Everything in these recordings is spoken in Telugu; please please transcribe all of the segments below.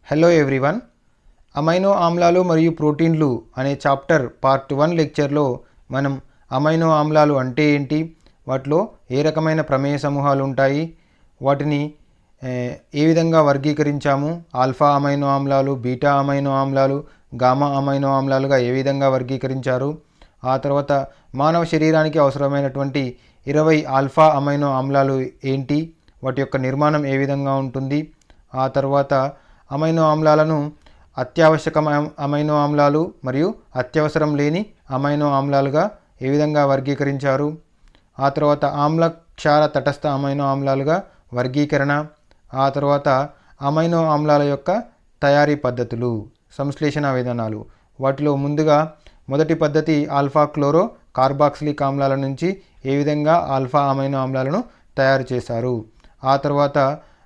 Hello everyone. అమైనో ఆమ్లాలు మరియు ప్రోటీన్లు అనే చాప్టర్ పార్ట్ 1 లెక్చర్లో మనం అమైనో ఆమ్లాలు అంటే ఏంటి, వాటిలో ఏ రకమైన ప్రమేయ సమూహాలు ఉంటాయి, వాటిని ఏ విధంగా వర్గీకరించాము, ఆల్ఫా అమైనో ఆమ్లాలు, బీటా అమైనో ఆమ్లాలు, గామా అమైనో ఆమ్లాలుగా ఏ విధంగా వర్గీకరించారు, ఆ తర్వాత మానవ శరీరానికి అవసరమైనటువంటి 20 ఆల్ఫా అమైనో ఆమ్లాలు ఏంటి, వాటి యొక్క నిర్మాణం ఏ విధంగా ఉంటుంది, ఆ తర్వాత అమైనో ఆమ్లాలను అత్యావశ్యక అమైనో ఆమ్లాలు మరియు అత్యవసరం లేని అమైనో ఆమ్లాలుగా ఏ విధంగా వర్గీకరించారు, ఆ తర్వాత ఆమ్ల క్షార తటస్థ అమైనో ఆమ్లాలుగా వర్గీకరణ, ఆ తర్వాత అమైనో ఆమ్లాల యొక్క తయారీ పద్ధతులు, సంశ్లేషణ విధానాలు. వాటిలో ముందుగా మొదటి పద్ధతి ఆల్ఫా క్లోరో కార్బాక్సిలిక్ ఆమ్లాల నుంచి ఏ విధంగా ఆల్ఫా అమైనో ఆమ్లాలను తయారు చేశారు, ఆ తర్వాత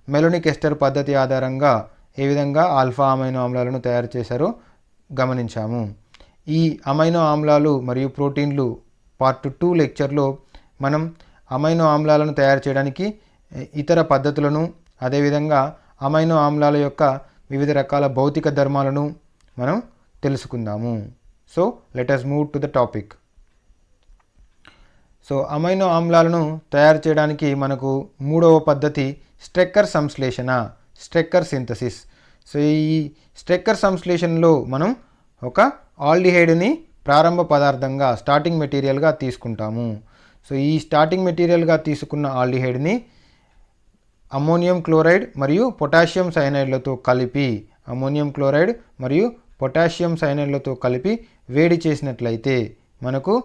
మెలోనిక్ ఎస్టర్ పద్ధతి ఆధారంగా ఏ విధంగా ఆల్ఫా అమైనో ఆమ్లాలను తయారు చేశారో గమనించాము. ఈ అమైనో ఆమ్లాలు మరియు ప్రోటీన్లు పార్ట్ 2 లెక్చర్లో మనం అమైనో ఆమ్లాలను తయారు చేయడానికి ఇతర పద్ధతులను, అదేవిధంగా అమైనో ఆమ్లాల యొక్క వివిధ రకాల భౌతిక ధర్మాలను మనం తెలుసుకుందాము. So let us move to the topic. So amino ఆమ్లాలను తయారు చేయడానికి మనకు మూడవ పద్ధతి స్ట్రెక్కర్ సంశ్లేషణ, స్ట్రెక్కర్ సింథసిస్. సో ఈ స్ట్రెక్కర్ సంశ్లేషణలో మనం ఒక ఆల్డిహైడ్ని ప్రారంభ పదార్థంగా, స్టార్టింగ్ మెటీరియల్గా తీసుకుంటాము. సో ఈ స్టార్టింగ్ మెటీరియల్గా తీసుకున్న ఆల్డిహైడ్ని అమ్మోనియం క్లోరైడ్ మరియు పొటాషియం సైనైడ్లతో కలిపి, అమ్మోనియం క్లోరైడ్ మరియు పొటాషియం సైనైడ్లతో కలిపి వేడి చేసినట్లయితే మనకు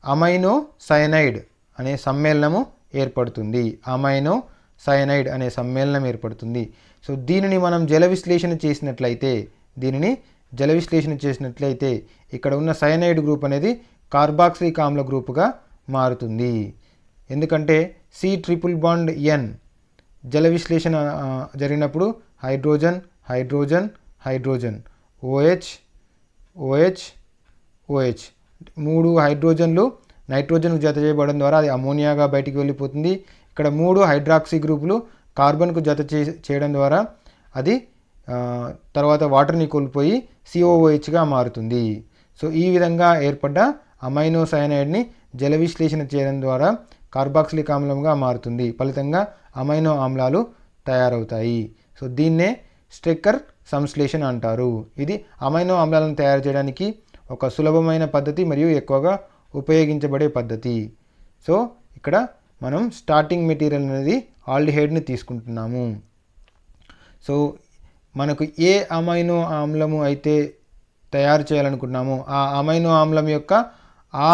అమైనో సైనైడ్ అనే సమ్మేళనము ఏర్పడుతుంది. అమైనో సైనైడ్ అనే సమ్మేళనం ఏర్పడుతుంది. సో దీనిని మనం జల విశ్లేషణ చేసినట్లయితే ఇక్కడ ఉన్న సైనైడ్ గ్రూప్ అనేది కార్బాక్సిలిక్ ఆమ్ల గ్రూపుగా మారుతుంది. ఎందుకంటే C�BN జల విశ్లేషణ జరిగినప్పుడు hydrogen hydrogen hydrogen OH OH OH 3 హైడ్రోజన్లు నైట్రోజన్కు జత చేయబడడం ద్వారా అది అమోనియాగా బయటికి వెళ్ళిపోతుంది. ఇక్కడ 3 హైడ్రాక్సీ గ్రూపులు కార్బన్కు జత చేయడం ద్వారా అది తర్వాత వాటర్ని కోల్పోయి COOHగా మారుతుంది. సో ఈ విధంగా ఏర్పడ్డ అమైనో సైనైడ్ని జల విశ్లేషణ చేయడం ద్వారా కార్బాక్సిలిక్ ఆమ్లంగా మారుతుంది. ఫలితంగా అమైనో ఆమ్లాలు తయారవుతాయి. సో దీన్నే స్ట్రెక్కర్ సంశ్లేషణ అంటారు. ఇది అమైనో ఆమ్లాలను తయారు చేయడానికి ఒక సులభమైన పద్ధతి మరియు ఎక్కువగా ఉపయోగించబడే పద్ధతి. సో ఇక్కడ మనం స్టార్టింగ్ మెటీరియల్ అనేది ఆల్డిహైడ్ని తీసుకుంటున్నాము. సో మనకు ఏ అమైనో ఆమ్లము అయితే తయారు చేయాలనుకుంటున్నామో ఆ అమైనో ఆమ్లం యొక్క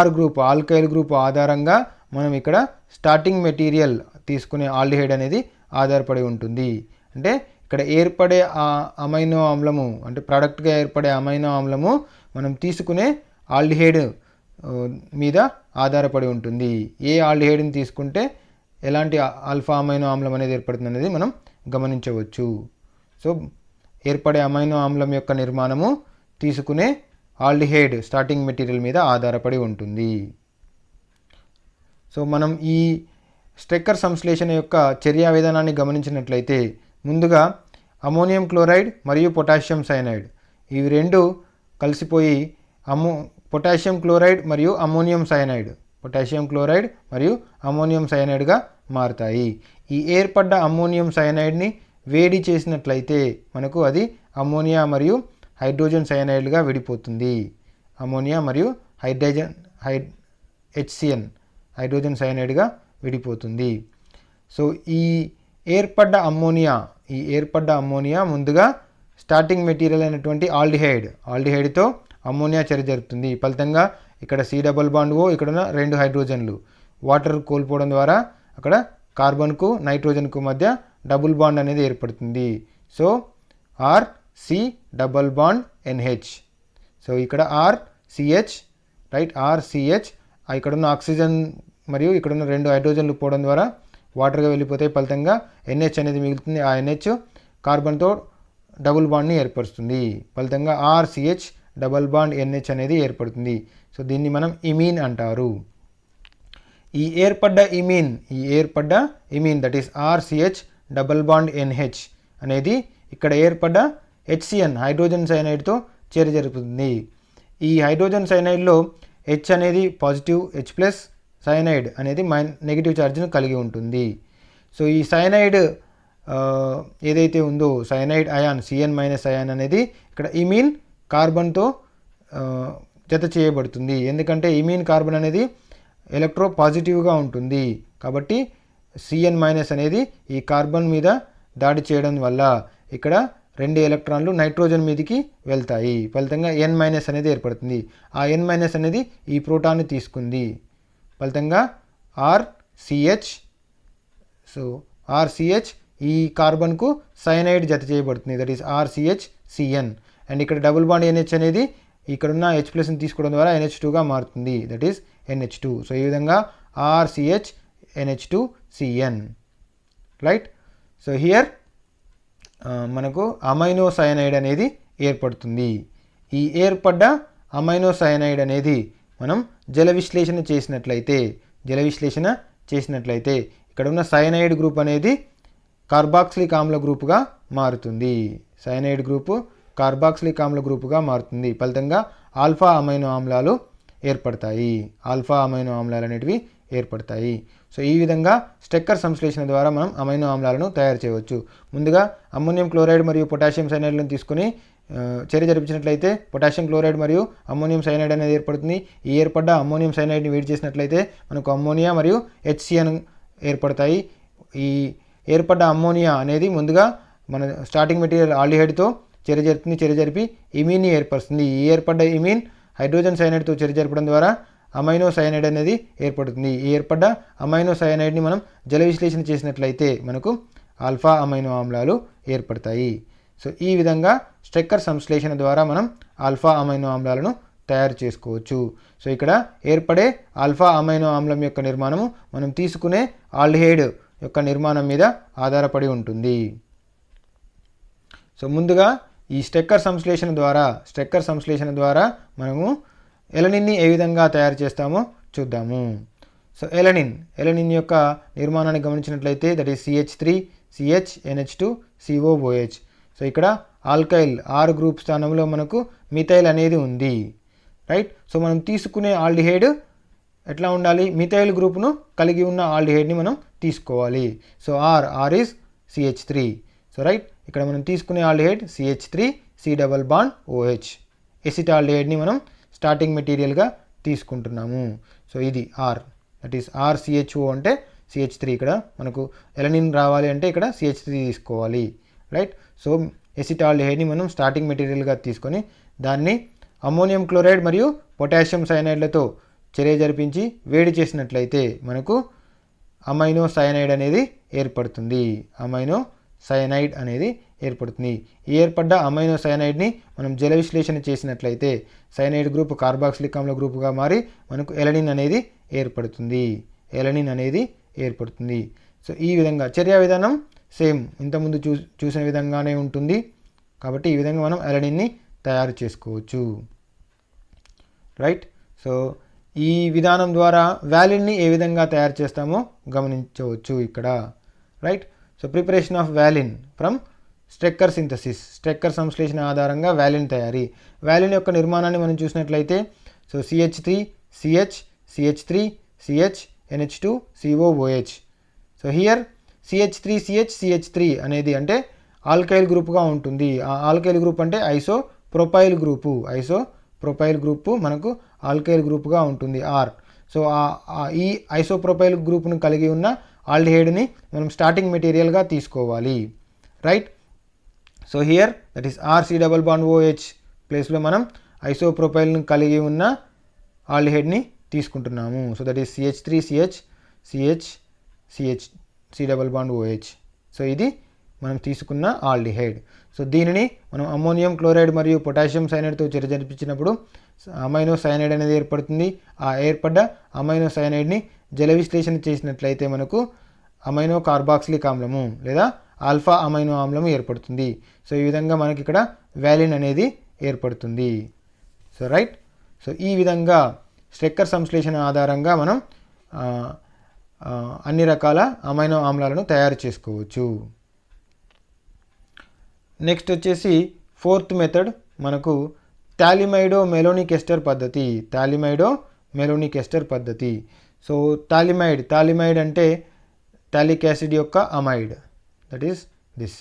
R గ్రూప్, ఆల్కైల్ గ్రూప్ ఆధారంగా మనం ఇక్కడ స్టార్టింగ్ మెటీరియల్ తీసుకునే ఆల్డిహైడ్ అనేది ఆధారపడి ఉంటుంది. అంటే ఇక్కడ ఏర్పడే ఆ అమైనో ఆమ్లము, అంటే ప్రోడక్ట్గా ఏర్పడే అమైనో ఆమ్లము మనం తీసుకునే ఆల్డిహైడ్ మీద ఆధారపడి ఉంటుంది. ఏ ఆల్డిహైడ్ని తీసుకుంటే ఎలాంటి ఆల్ఫా అమైనో ఆమ్లం అనేది ఏర్పడుతుంది అనేది మనం గమనించవచ్చు. సో ఏర్పడే అమైనో ఆమ్లం యొక్క నిర్మాణము తీసుకునే ఆల్డిహైడ్ స్టార్టింగ్ మెటీరియల్ మీద ఆధారపడి ఉంటుంది. సో మనం ఈ స్ట్రెక్కర్ సంశ్లేషణ యొక్క చర్యా విధానాన్ని గమనించినట్లయితే ముందుగా అమ్మోనియం క్లోరైడ్ మరియు పొటాషియం సైనైడ్ ఇవి రెండు కలిసిపోయి పొటాషియం క్లోరైడ్ మరియు అమ్మోనియం సైనైడ్, పొటాషియం క్లోరైడ్ మరియు అమ్మోనియం సైనైడ్గా మారుతాయి. ఈ ఏర్పడ్డ అమ్మోనియం సైనైడ్ని వేడి చేసినట్లయితే మనకు అది అమ్మోనియా మరియు హైడ్రోజన్ సైనైడ్గా విడిపోతుంది. అమ్మోనియా మరియు HCN హైడ్రోజన్ సైనైడ్గా విడిపోతుంది. సో ఈ ఏర్పడ్డ అమ్మోనియా ముందుగా స్టార్టింగ్ మెటీరియల్ అయినటువంటి ఆల్డిహైడ్తో అమ్మోనియా చర్య జరుపుతుంది. ఫలితంగా ఇక్కడ C∪O, ఇక్కడ ఉన్న 2 హైడ్రోజన్లు వాటర్ కోల్పోవడం ద్వారా అక్కడ కార్బన్కు నైట్రోజన్కు మధ్య డబుల్ బాండ్ అనేది ఏర్పడుతుంది. So RC∪NH. సో ఇక్కడ RCH, రైట్, RCH ఇక్కడ ఉన్న ఆక్సిజన్ మరియు ఇక్కడ ఉన్న 2 హైడ్రోజన్లు పోవడం ద్వారా వాటర్గా వెళ్ళిపోతాయి. ఫలితంగా NH అనేది మిగులుతుంది. ఆ NH కార్బన్తో డబుల్ బాండ్ని ఏర్పరుస్తుంది. ఫలితంగా RCH∪NH అనేది ఏర్పడుతుంది. సో దీన్ని మనం ఇమీన్ అంటారు. ఈ ఏర్పడ్డ ఇమీన్ దట్ ఈస్ RCH∪NH అనేది ఇక్కడ ఏర్పడ్డ HCN హైడ్రోజన్ సైనైడ్తో చర్య జరుపుతుంది. ఈ హైడ్రోజన్ సైనైడ్లో H అనేది పాజిటివ్, H+ సైనైడ్ అనేది నెగిటివ్ ఛార్జ్ను కలిగి ఉంటుంది. సో ఈ సైనైడ్ ఏదైతే ఉందో సైనైడ్ అయాన్ CN- అయాన్ అనేది ఇక్కడ ఇమీన్ కార్బన్తో జత చేయబడుతుంది. ఎందుకంటే ఇమీన్ కార్బన్ అనేది ఎలక్ట్రో పాజిటివ్గా ఉంటుంది కాబట్టి CN- అనేది ఈ కార్బన్ మీద దాడి చేయడం వల్ల ఇక్కడ 2 ఎలక్ట్రాన్లు నైట్రోజన్ మీదకి వెళ్తాయి. ఫలితంగా N- అనేది ఏర్పడుతుంది. ఆ N- అనేది ఈ ప్రోటాన్ని తీసుకుంది. ఫలితంగా RCH. సో RCH ఈ కార్బన్కు సైనైడ్ జత చేయబడుతుంది. That is RCH-CN. అండ్ ఇక్కడ డబుల్ బాండ్ NH అనేది ఇక్కడున్న H+ని తీసుకోవడం ద్వారా NH2గా మారుతుంది. That is NH2. సో ఈ విధంగా RCH-NH2-CN. రైట్. సో హియర్ మనకు అమైనో సైనైడ్ అనేది ఏర్పడుతుంది. ఈ ఏర్పడ్డ అమైనో సైనైడ్ అనేది మనం జల విశ్లేషణ చేసినట్లయితే ఇక్కడ ఉన్న సైనైడ్ గ్రూప్ అనేది కార్బాక్సిలిక్ ఆమ్ల గ్రూపుగా మారుతుంది. సైనైడ్ గ్రూపు కార్బాక్సిలిక్ ఆమ్ల గ్రూపుగా మారుతుంది. ఫలితంగా ఆల్ఫా అమైనో ఆమ్లాలు అనేటివి ఏర్పడతాయి. సో ఈ విధంగా స్టెక్కర్ సంశ్లేషణ ద్వారా మనం అమైనో ఆమ్లాలను తయారు చేయవచ్చు. ముందుగా అమ్మోనియం క్లోరైడ్ మరియు పొటాషియం సైనైడ్లను తీసుకొని చర్య జరిపించినట్లయితే పొటాషియం క్లోరైడ్ మరియు అమ్మోనియం సైనైడ్ అనేది ఏర్పడుతుంది. ఈ ఏర్పడ్డ అమ్మోనియం సైనైడ్ని వేడి చేసినట్లయితే మనకు అమ్మోనియా మరియు HCN ఏర్పడతాయి. ఈ ఏర్పడ్డ అమ్మోనియా అనేది ముందుగా మన స్టార్టింగ్ మెటీరియల్ ఆల్డిహైడ్తో చర్య జరిపి ఇమీన్ని ఏర్పరుస్తుంది. ఈ ఏర్పడ్డ ఇమీన్ హైడ్రోజన్ సైనైడ్తో చర్య జరపడం ద్వారా అమైనో సైనైడ్ అనేది ఏర్పడుతుంది. ఈ ఏర్పడ్డ అమైనో సైనైడ్ని మనం జల విశ్లేషణ చేసినట్లయితే మనకు ఆల్ఫా అమైనో ఆమ్లాలు ఏర్పడతాయి. సో ఈ విధంగా స్టెక్కర్ సంశ్లేషణ ద్వారా మనం ఆల్ఫా అమైనో ఆమ్లాలను తయారు చేసుకోవచ్చు. సో ఇక్కడ ఏర్పడే ఆల్ఫా అమైనో ఆమ్లం యొక్క నిర్మాణము మనం తీసుకునే ఆల్డిహైడ్ యొక్క నిర్మాణం మీద ఆధారపడి ఉంటుంది. సో ముందుగా ఈ స్టెక్కర్ సంశ్లేషణ ద్వారా మనము ఎలనిన్ని ఏ విధంగా తయారు చేస్తామో చూద్దాము. సో ఎలనిన్ యొక్క నిర్మాణాన్ని గమనించినట్లయితే that is CH3 CH NH2 COOH. So ఇక్కడ ఆల్కైల్ R గ్రూప్ స్థానంలో మనకు మిథైల్ అనేది ఉంది. రైట్. సో మనం తీసుకునే ఆల్డిహైడ్ ఎట్లా ఉండాలి? మిథైల్ గ్రూప్ను కలిగి ఉన్న ఆల్డిహైడ్ని మనం తీసుకోవాలి. So R is CH3. So right. ఇక్కడ మనం తీసుకునే aldehyde CH3 C double bond OH. ఎసిటాల్డిహైడ్ని మనం స్టార్టింగ్ మెటీరియల్గా తీసుకుంటున్నాము. సో ఇది R. దట్ ఈస్ RCHO అంటే CH3. ఇక్కడ మనకు ఎలనిన్ రావాలి అంటే ఇక్కడ CH3 తీసుకోవాలి. రైట్. సో ఎసిటాల్డిహైడ్ని మనం స్టార్టింగ్ మెటీరియల్గా తీసుకొని దాన్ని అమ్మోనియం క్లోరైడ్ మరియు పొటాషియం సైనైడ్లతో చర్య జరిపించి వేడి చేసినట్లయితే మనకు అమైనో సైనైడ్ అనేది ఏర్పడుతుంది. ఈ ఏర్పడ్డ అమైనో సైనైడ్ని మనం జల విశ్లేషణ చేసినట్లయితే సైనైడ్ గ్రూప్ కార్బాక్సిలిక్ ఆమ్ల గ్రూపుగా మారి మనకు ఎలనిన్ అనేది ఏర్పడుతుంది. సో ఈ విధంగా చర్యా విధానం సేమ్ ఇంతకుముందు చూసిన విధంగానే ఉంటుంది. కాబట్టి ఈ విధంగా మనం ఎలనిన్ని తయారు చేసుకోవచ్చు. రైట్. సో ఈ విధానం ద్వారా వ్యాలిన్ని ఏ విధంగా తయారు చేస్తామో గమనించవచ్చు ఇక్కడ. Right. So preparation of valine from Strecker synthesis. Strecker సంశ్లేషణ ఆధారంగా వ్యాలిన్ తయారీ. వ్యాలిన్ యొక్క నిర్మాణాన్ని మనం చూసినట్లయితే so CH3 CH CH3 CH NH2 COOH. So here CH3 CH CH3 అనేది అంటే ఆల్కైల్ గ్రూప్గా ఉంటుంది. ఆ ఆల్కైల్ గ్రూప్ అంటే ఐసోప్రొపైల్ గ్రూపు మనకు ఆల్కైల్ గ్రూప్గా ఉంటుంది R. సో ఈ ఐసోప్రొపైల్ గ్రూప్ను కలిగి ఉన్న ఆల్డిహైడ్ని మనం స్టార్టింగ్ మెటీరియల్గా తీసుకోవాలి. Right. So here that is RC double bond OH ప్లేస్లో మనం ఐసోప్రొపైల్ను కలిగి ఉన్న ఆల్డిహైడ్ని తీసుకుంటున్నాము. So that is CH3 CH CH C double bond OH. So ఇది మనం తీసుకున్న ఆల్డిహైడ్. సో దీనిని మనం అమ్మోనియం క్లోరైడ్ మరియు పొటాషియం సైనైడ్తో చర్య జరిపించినప్పుడు అమైనో సైనైడ్ అనేది ఏర్పడుతుంది. ఆ ఏర్పడ్డ అమైనో సైనైడ్ని జల విశ్లేషణ చేసినట్లయితే మనకు అమైనో కార్బాక్సిలిక్ ఆమ్లము లేదా ఆల్ఫా అమైనో ఆమ్లము ఏర్పడుతుంది. సో ఈ విధంగా మనకి ఇక్కడ వ్యాలిన్ అనేది ఏర్పడుతుంది. So right. సో ఈ విధంగా స్టెక్కర్ సంశ్లేషణ ఆధారంగా మనం అన్ని రకాల అమైనో ఆమ్లాలను తయారు చేసుకోవచ్చు. నెక్స్ట్ వచ్చేసి ఫోర్త్ మెథడ్ మనకు థాలిమైడో మెలోనిక్ ఎస్టర్ పద్ధతి. థాలిమైడో మెలోనిక్ ఎస్టర్ పద్ధతి. సో థాలిమైడ్ అంటే థాలిక్ యాసిడ్ యొక్క amide, that is this.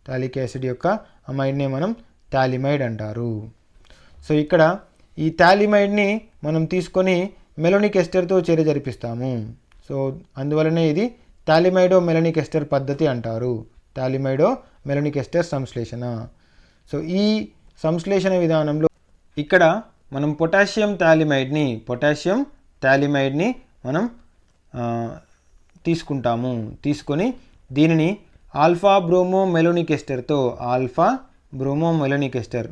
Phthalic acid యొక్క అమైడ్నే మనం థాలిమైడ్ అంటారు. సో ఇక్కడ ఈ థాలిమైడ్ని మనం తీసుకొని మెలోనిక్ ఎస్టర్తో చర్య జరిపిస్తాము. సో అందువలనే ఇది థాలిమైడో మెలోనిక్ ఎస్టర్ పద్ధతి అంటారు. థాలిమైడో మెలోనిక్ ఎస్టర్ సంశ్లేషణ. సో ఈ సంశ్లేషణ విధానంలో ఇక్కడ మనం పొటాషియం థాలిమైడ్ని మనం తీసుకొని దీనిని ఆల్ఫా బ్రోమో మెలోనిక్ ఎస్టర్తో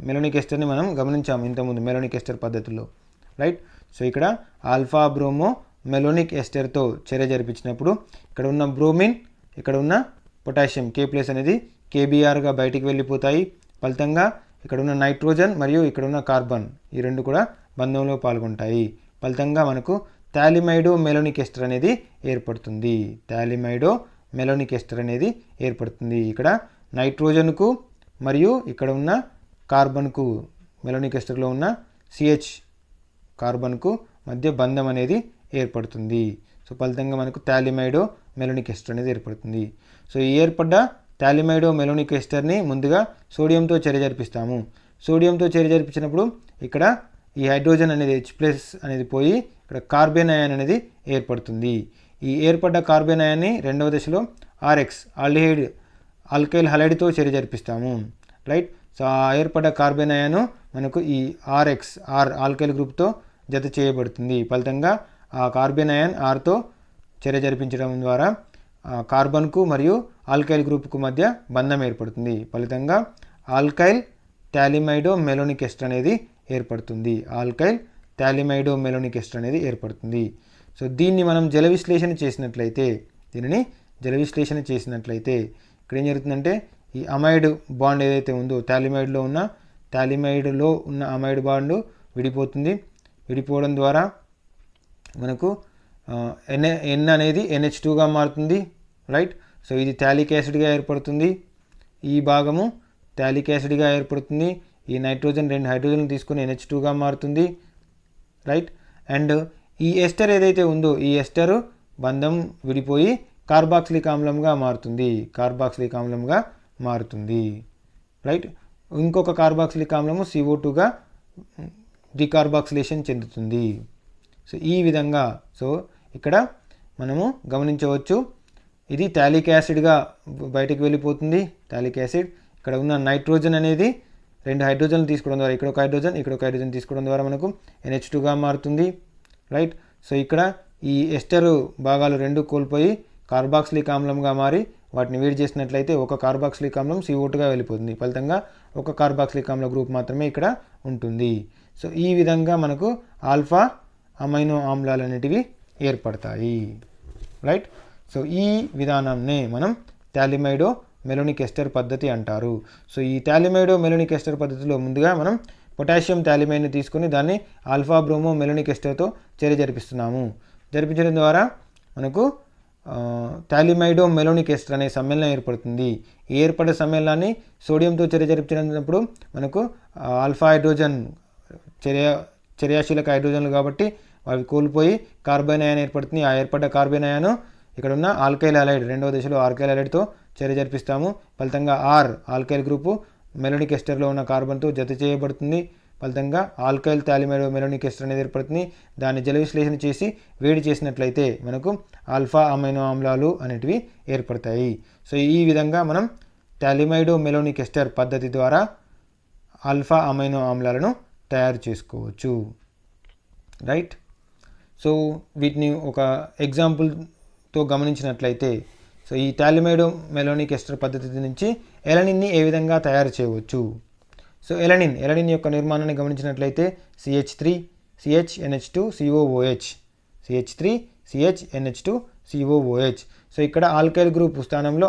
మెలోనిక్ ఎస్టర్ని మనం గమనించాము ఇంతకుముందు మెలోనిక్ ఎస్టర్ పద్ధతిలో, రైట్. సో ఇక్కడ ఆల్ఫా బ్రోమో మెలోనిక్ ఎస్టర్తో చర్య జరిపించినప్పుడు ఇక్కడ ఉన్న బ్రోమిన్, ఇక్కడ ఉన్న పొటాషియం K+ అనేది KBrగా బయటికి వెళ్ళిపోతాయి. ఫలితంగా ఇక్కడ ఉన్న నైట్రోజన్ మరియు ఇక్కడ ఉన్న కార్బన్ ఈ రెండు కూడా బంధంలో పాల్గొంటాయి. ఫలితంగా మనకు థాలిమైడో మెలోనిక్ ఎస్టర్ అనేది ఏర్పడుతుంది. ఇక్కడ నైట్రోజన్కు మరియు ఇక్కడ ఉన్న కార్బన్కు, మెలోనిక్ ఎస్టర్లో ఉన్న CH కార్బన్కు మధ్య బంధం అనేది ఏర్పడుతుంది. సో ఫలితంగా మనకు థాలిమైడో మెలోనిక్ ఎస్టర్ అనేది ఏర్పడుతుంది. సో ఈ ఏర్పడ్డ థాలిమైడో మెలోనిక్ ఎస్టర్ని ముందుగా సోడియంతో చర్య జరిపిస్తాము. సోడియంతో చర్య జరిపించినప్పుడు ఇక్కడ ఈ హైడ్రోజన్ అనేది H+ అనేది పోయి ఇక్కడ కార్బన్ అయాన్ అనేది ఏర్పడుతుంది. ఈ ఏర్పడ్డ కార్బన్ అయాన్ని రెండవ దశలో RX ఆల్కైల్ హలైడ్తో చర్య జరిపిస్తాము, రైట్. సో ఆ ఏర్పడ్డ కార్బన్ అయాను మనకు ఈ RX ఆల్కైల్ గ్రూప్తో జత చేయబడుతుంది. ఫలితంగా ఆ కార్బన్ అయాన్ Rతో చర్య జరిపించడం ద్వారా కార్బన్కు మరియు ఆల్కైల్ గ్రూప్కు మధ్య బంధం ఏర్పడుతుంది. ఫలితంగా ఆల్కైల్ థాలిమైడో మెలోనిక్ ఎస్టర్ అనేది ఏర్పడుతుంది. సో దీన్ని మనం జల విశ్లేషణ చేసినట్లయితే ఇక్కడ ఏం జరుగుతుందంటే ఈ అమైడ్ బాండ్ ఏదైతే ఉందో థాలిమైడ్లో ఉన్న అమైడ్ బాండ్ విడిపోతుంది. విడిపోవడం ద్వారా మనకు N అనేది NH2గా మారుతుంది, రైట్. సో ఇది థాలిక్ యాసిడ్గా ఏర్పడుతుంది. ఈ భాగము థాలిక్ యాసిడ్గా ఏర్పడుతుంది. ఈ నైట్రోజన్ 2 హైడ్రోజన్లు తీసుకొని NH2గా మారుతుంది, రైట్. అండ్ ఈ ఎస్టర్ ఏదైతే ఉందో ఈ ఎస్టర్ బంధం విడిపోయి కార్బాక్సిలిక్ ఆమ్లంగా మారుతుంది, రైట్. ఇంకొక కార్బాక్సిలిక్ ఆమ్లము CO2గా డికార్బాక్సిలేషన్ చెందుతుంది. సో ఈ విధంగా ఇక్కడ మనము గమనించవచ్చు, ఇది థాలిక్ యాసిడ్గా బయటకు వెళ్ళిపోతుంది. థాలిక్ యాసిడ్ ఇక్కడ ఉన్న నైట్రోజన్ అనేది 2 హైడ్రోజన్లు తీసుకోవడం ద్వారా ఇక్కడ ఒక హైడ్రోజన్ తీసుకోవడం ద్వారా మనకు NH2గా మారుతుంది, రైట్. సో ఇక్కడ ఈ ఎస్టర్ భాగాలు 2 కోల్పోయి కార్బాక్సిలిక్ ఆమ్లంగా మారి వాటిని వేడి చేసినట్లయితే ఒక కార్బాక్సిలిక్ ఆమ్లం CO2గా వెళ్ళిపోతుంది. ఫలితంగా ఒక కార్బాక్సిలిక్ ఆమ్ల గ్రూప్ మాత్రమే ఇక్కడ ఉంటుంది. సో ఈ విధంగా మనకు ఆల్ఫా అమైనో ఆమ్లాలు అనేటివి ఏర్పడతాయి, రైట్. సో ఈ విధానాన్నే మనం థాలిమైడో మెలోనిక్ ఎస్టర్ పద్ధతి అంటారు. సో ఈ థాలిమైడో మెలోనిక్ ఎస్టర్ పద్ధతిలో ముందుగా మనం పొటాషియం థాలిమైడ్ని తీసుకొని దాన్ని ఆల్ఫా బ్రోమో మెలోనిక్ ఎస్టర్తో చర్య జరిపించడం ద్వారా మనకు థాలిమైడో మెలోనిక్ ఎస్టర్ అనే సమ్మేళనం ఏర్పడుతుంది. ఈ ఏర్పడే సమ్మేళనాన్ని సోడియంతో చర్య జరిపించినప్పుడు మనకు ఆల్ఫా హైడ్రోజన్ చర్యాశీలక హైడ్రోజన్లు కాబట్టి అవి కోల్పోయి కార్బన్ అయాన్ ఏర్పడుతుంది. ఆ ఏర్పడ్డ కార్బన్ అయాను ఇక్కడ ఉన్న ఆల్కైల్ హలైడ్ రెండవ దశలో ఆల్కైల్ హలైడ్తో చర్య జరిపిస్తాము. ఫలితంగా ఆల్కైల్ గ్రూపు మెలోనిక్ ఎస్టర్లో ఉన్న కార్బన్తో జత చేయబడుతుంది. ఫలితంగా ఆల్కైల్ థాలిమైడో మెలోనిక్ ఎస్టర్ అనేది ఏర్పడుతుంది. దాన్ని జల విశ్లేషణ చేసి వేడి చేసినట్లయితే మనకు ఆల్ఫా అమైనో ఆమ్లాలు అనేటివి ఏర్పడతాయి. సో ఈ విధంగా మనం థాలిమైడో మెలోనిక్ ఎస్టర్ పద్ధతి ద్వారా ఆల్ఫా అమైనో ఆమ్లాలను తయారు చేసుకోవచ్చు, రైట్. సో వీటిని ఒక ఎగ్జాంపుల్తో గమనించినట్లయితే సో ఈ థాలిమైడో మెలోనిక్ ఎస్టర్ పద్ధతి నుంచి ఎలనిన్ని ఏ విధంగా తయారు చేయవచ్చు. సో ఎలనిన్ యొక్క నిర్మాణాన్ని గమనించినట్లయితే CH3 CHNH2 COOH CH3 CHNH2 COOH. So ఇక్కడ ఆల్కైల్ గ్రూప్ స్థానంలో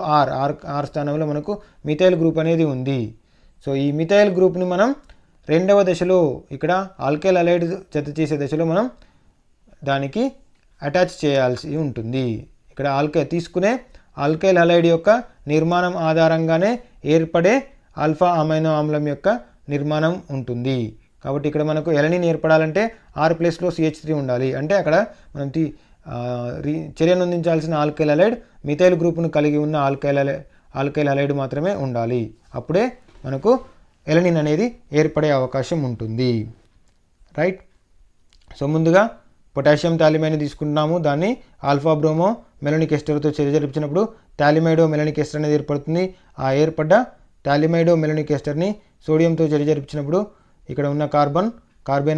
R స్థానంలో మనకు మిథైల్ గ్రూప్ అనేది ఉంది. సో ఈ మిథైల్ గ్రూప్ని మనం రెండవ దశలో ఇక్కడ ఆల్కైల్ హలైడ్ జత చేసే దశలో మనం దానికి అటాచ్ చేయాల్సి ఉంటుంది. ఇక్కడ తీసుకునే ఆల్కైల్ హలైడ్ యొక్క నిర్మాణం ఆధారంగానే ఏర్పడే ఆల్ఫా అమైనో ఆమ్లం యొక్క నిర్మాణం ఉంటుంది. కాబట్టి ఇక్కడ మనకు ఎలనిన్ ఏర్పడాలంటే R ప్లేస్లో CH3 ఉండాలి. అంటే అక్కడ మనం చర్యను అందించాల్సిన ఆల్కైల్ హలైడ్ మిథైల్ గ్రూప్ను కలిగి ఉన్న ఆల్కైల్ హలైడ్ మాత్రమే ఉండాలి. అప్పుడే మనకు ఎలనిన్ అనేది ఏర్పడే అవకాశం ఉంటుంది. రైట్. సో ముందుగా పొటాషియం థాలిమైడ్ని తీసుకుంటున్నాము. దాన్ని ఆల్ఫా బ్రోమో మెలోనిక్ ఎస్టర్తో చర్య జరిపించినప్పుడు థాలిమైడో మెలోనిక్ ఎస్టర్ అనేది ఏర్పడుతుంది. ఆ ఏర్పడ్డ థాలిమైడో మెలోనిక్ ఎస్టర్ని సోడియంతో చర్య జరిపించినప్పుడు ఇక్కడ ఉన్న కార్బన్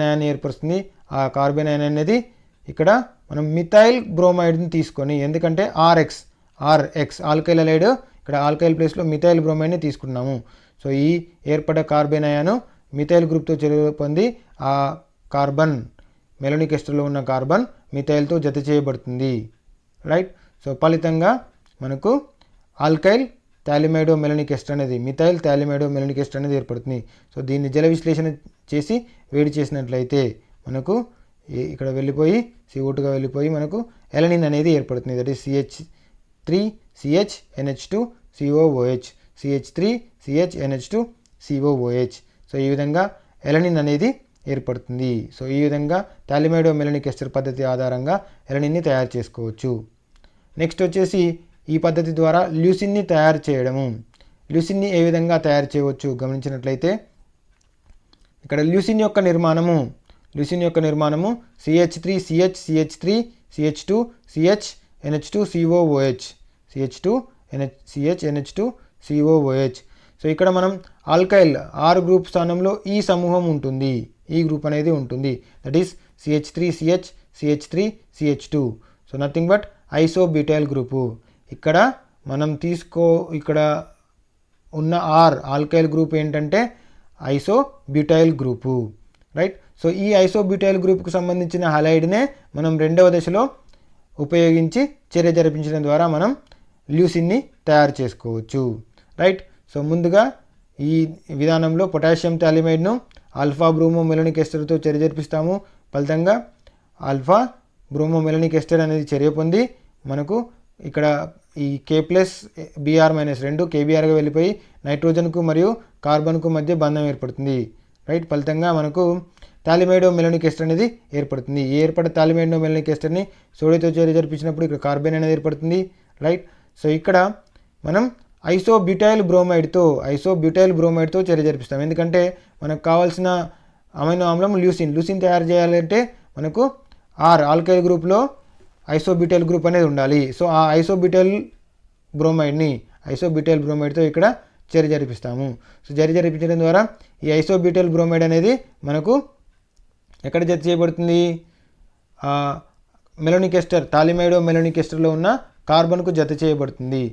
అయాన్ని ఏర్పరుస్తుంది. ఆ కార్బన్ అయాన్ అనేది ఇక్కడ మనం మిథైల్ బ్రోమైడ్ని తీసుకొని, ఎందుకంటే ఆర్ఎక్స్ ఆల్కైల్ హలైడ్, ఇక్కడ ఆల్కైల్ ప్లేస్లో మిథైల్ బ్రోమైడ్ని తీసుకున్నాము. సో ఈ ఏర్పడ్డ కార్బన్ అయాను మిథైల్ గ్రూప్తో చర్య పొంది ఆ కార్బన్ మెలోనిక్ ఎస్టర్లో ఉన్న కార్బన్ మిథైల్తో జత చేయబడుతుంది. రైట్. సో ఫలితంగా మనకు ఆల్కైల్ థాలిమైడో మెలోనిక్ ఎస్టర్ అనేది మిథైల్ థాలిమైడో మెలోనిక్ ఎస్టర్ అనేది ఏర్పడుతుంది. సో దీన్ని జల విశ్లేషణ చేసి వేడి చేసినట్లయితే మనకు ఇక్కడ వెళ్ళిపోయి CO2గా వెళ్ళిపోయి మనకు ఎలనిన్ అనేది ఏర్పడుతుంది. That is CH3CHNH2COOH CH3CHNH2COOH. So ఈ విధంగా ఎలనిన్ అనేది ఏర్పడుతుంది. సో ఈ విధంగా థాలిమైడో మెలోనిక్ ఎస్టర్ పద్ధతి ఆధారంగా ఎలనిన్ని తయారు చేసుకోవచ్చు. నెక్స్ట్ వచ్చేసి ఈ పద్ధతి ద్వారా ల్యూసిన్ని తయారు చేయడము. ల్యూసిన్ని ఏ విధంగా తయారు చేయవచ్చు గమనించినట్లయితే ఇక్కడ ల్యూసిన్ యొక్క నిర్మాణము CH3CH CH2CH3CH2CH NH2COOH. సో ఇక్కడ మనం ఆల్కైల్ R గ్రూప్ స్థానంలో ఈ సమూహం ఉంటుంది, ఈ గ్రూప్ అనేది ఉంటుంది. That is CH3CH CH3CH2. So nothing but isobutyl group. ఇక్కడ మనం ఇక్కడ ఉన్న ఆల్కైల్ గ్రూప్ ఏంటంటే ఐసోబ్యూటైల్ గ్రూపు. రైట్. సో ఈ ఐసోబ్యూటైల్ గ్రూప్కు సంబంధించిన హలైడ్నే మనం రెండవ దశలో ఉపయోగించి చర్య జరిపించడం ద్వారా మనం ల్యూసిన్ని తయారు చేసుకోవచ్చు. రైట్. సో ముందుగా ఈ విధానంలో పొటాషియం థాలిమైడ్ను ఆల్ఫా బ్రోమో మెలోనిక్ ఎస్టర్తో చర్య జరిపిస్తాము. ఫలితంగా ఆల్ఫా బ్రోమో మెలోనిక్ ఎస్టర్ అనేది చర్య పొంది మనకు ఇక్కడ ఈ K+Br-2 KBrగా వెళ్ళిపోయి నైట్రోజన్కు మరియు కార్బన్కు మధ్య బంధం ఏర్పడుతుంది. రైట్. ఫలితంగా మనకు థాలిమైడో మెలోనిక్ ఎస్టర్ అనేది ఏర్పడుతుంది. ఈ ఏర్పడ్డ థాలిమైడో మెలోనిక్ ఎస్టర్ని సోడియంతో చర్య జరిపించినప్పుడు ఇక్కడ కార్బన్ అనేది ఏర్పడుతుంది. రైట్. సో ఇక్కడ మనం ఐసోబ్యూటైల్ బ్రోమైడ్తో చర్య జరిపిస్తాం. ఎందుకంటే మనకు కావాల్సిన అమైనో ఆమ్లం ల్యూసిన్ తయారు చేయాలంటే మనకు ఆల్కైల్ గ్రూప్లో ఐసోబ్యూటైల్ గ్రూప్ అనేది ఉండాలి. సో ఆ ఐసోబ్యూటైల్ బ్రోమైడ్తో ఇక్కడ చర్య జరిపిస్తాము. సో చర్య జరిపించడం ద్వారా ఈ ఐసోబ్యూటైల్ బ్రోమైడ్ అనేది మనకు ఎక్కడ జత చేయబడుతుంది, మెలోనిక్ ఎస్టర్ థాలిమైడో మెలోనిక్ ఎస్టర్లో ఉన్న కార్బన్కు జత చేయబడుతుంది.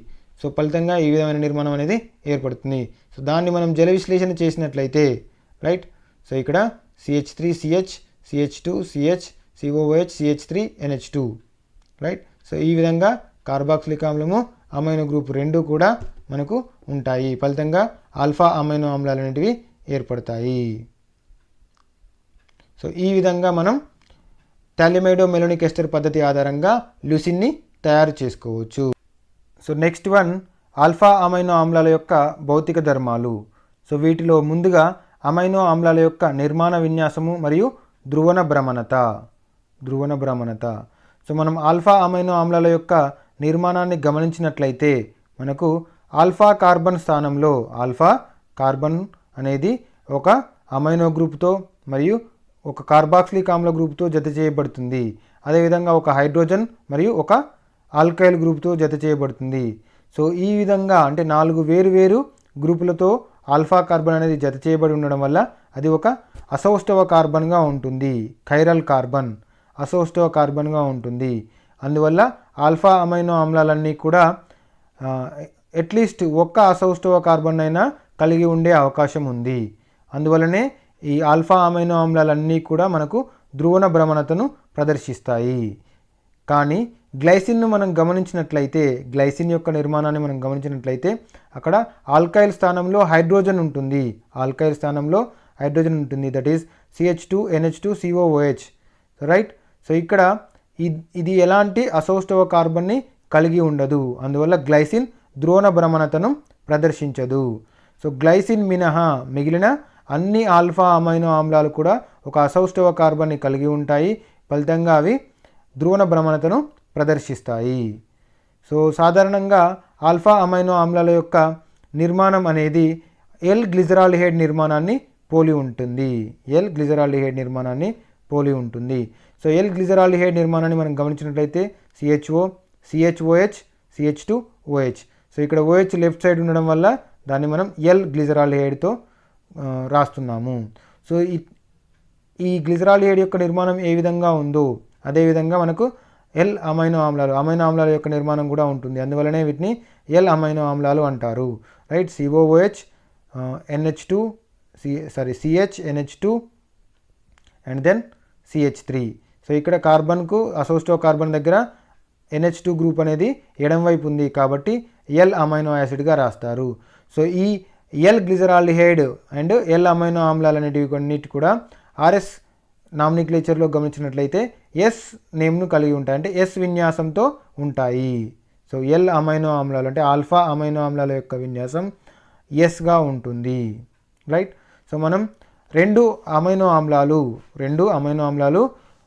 సో ఫలితంగా ఈ విధమైన నిర్మాణం అనేది ఏర్పడుతుంది. సో దాన్ని మనం జల విశ్లేషణ చేసినట్లయితే రైట్. సో ఇక్కడ CH3CH CH2CH COOH CH3NH2. Right. So ఈ విధంగా కార్బాక్సిలిక్ ఆమ్లము అమైనో గ్రూప్ 2 కూడా మనకు ఉంటాయి. ఫలితంగా ఆల్ఫా అమైనో ఆమ్లాలు అనేటివి ఏర్పడతాయి. సో ఈ విధంగా మనం థాలిమైడో మెలోనిక్ ఎస్టర్ పద్ధతి ఆధారంగా ల్యూసిన్ని తయారు చేసుకోవచ్చు. So next one alpha amino ఆమ్లాల యొక్క భౌతిక ధర్మాలు. సో వీటిలో ముందుగా అమైనో ఆమ్లాల యొక్క నిర్మాణ విన్యాసము మరియు ధ్రువణ భ్రమణత. సో మనం ఆల్ఫా అమైనో ఆమ్లాల యొక్క నిర్మాణాన్ని గమనించినట్లయితే మనకు ఆల్ఫా కార్బన్ స్థానంలో ఆల్ఫా కార్బన్ అనేది ఒక అమైనో గ్రూప్తో మరియు ఒక కార్బాక్సిలిక్ ఆమ్ల గ్రూప్తో జత చేయబడుతుంది. అదేవిధంగా ఒక హైడ్రోజన్ మరియు ఒక ఆల్కైల్ గ్రూప్తో జత చేయబడుతుంది. సో ఈ విధంగా అంటే 4 వేరు గ్రూపులతో ఆల్ఫా కార్బన్ అనేది జత చేయబడి ఉండడం వల్ల అది ఒక అసౌష్ఠవ కార్బన్గా ఉంటుంది. కైరల్ కార్బన్ అసౌష్ఠవ కార్బన్గా ఉంటుంది. అందువల్ల ఆల్ఫా అమైనో ఆమ్లాలన్నీ కూడా అట్లీస్ట్ ఒక్క అసౌష్ఠవ కార్బన్ అయినా కలిగి ఉండే అవకాశం ఉంది. అందువల్లనే ఈ ఆల్ఫా అమైనో ఆమ్లాలన్నీ కూడా మనకు ధ్రువణ భ్రమణతను ప్రదర్శిస్తాయి. కానీ గ్లైసిన్ను మనం గమనించినట్లయితే, గ్లైసిన్ యొక్క నిర్మాణాన్ని మనం గమనించినట్లయితే అక్కడ ఆల్కైల్ స్థానంలో హైడ్రోజన్ ఉంటుంది. That is CH2NH2COOH. Right. So ఇక్కడ ఇది ఎలాంటి అసౌష్ఠవ కార్బన్ని కలిగి ఉండదు. అందువల్ల గ్లైసిన్ ధ్రువణ భ్రమణతను ప్రదర్శించదు. సో గ్లైసిన్ మినహా మిగిలిన అన్ని ఆల్ఫా అమైనో ఆమ్లాలు కూడా ఒక అసౌష్ఠవ కార్బన్ని కలిగి ఉంటాయి. ఫలితంగా అవి ధ్రువణ భ్రమణతను ప్రదర్శిస్తాయి. సో సాధారణంగా ఆల్ఫా అమైనో ఆమ్లాల యొక్క నిర్మాణం అనేది ఎల్ గ్లిజరాల్డిహైడ్ నిర్మాణాన్ని పోలి ఉంటుంది. ఎల్ గ్లిజరాల్డిహైడ్ నిర్మాణాన్ని పోలి ఉంటుంది. సో ఎల్ గ్లిజరాల్డిహైడ్ నిర్మాణాన్ని మనం గమనించినట్లయితే CHO, CHOH, CH2OH. సో ఇక్కడ OH లెఫ్ట్ సైడ్ ఉండడం వల్ల దాన్ని మనం ఎల్ గ్లిజరాల్డిహైడ్తో రాస్తున్నాము. సో ఈ గ్లిజరాల్డిహైడ్ యొక్క నిర్మాణం ఏ విధంగా ఉందో అదేవిధంగా మనకు ఎల్ అమైనో ఆమ్లాల యొక్క నిర్మాణం కూడా ఉంటుంది. అందువలనే వీటిని ఎల్ అమైనో ఆమ్లాలు అంటారు. Right. COOH, NH2, CH, NH2 and then CH3. So ఇక్కడ కార్బన్కు అసౌష్ఠవ కార్బన్ దగ్గర NH2 గ్రూప్ అనేది ఎడం వైపు ఉంది కాబట్టి ఎల్ అమైనో యాసిడ్గా రాస్తారు. సో ఈ L glyceraldehyde and L amino ఆమ్లాలు అనేటివి కొన్నిటి కూడా RS నామినిక్లేచర్లో గమనించినట్లయితే ఎస్ నేమ్ను కలిగి ఉంటాయి, అంటే ఎస్ విన్యాసంతో ఉంటాయి. సో ఎల్ అమైనో ఆమ్లాలు అంటే ఆల్ఫా అమైనో ఆమ్లాల యొక్క విన్యాసం ఎస్గా ఉంటుంది. రైట్. సో మనం రెండు అమైనో ఆమ్లాలు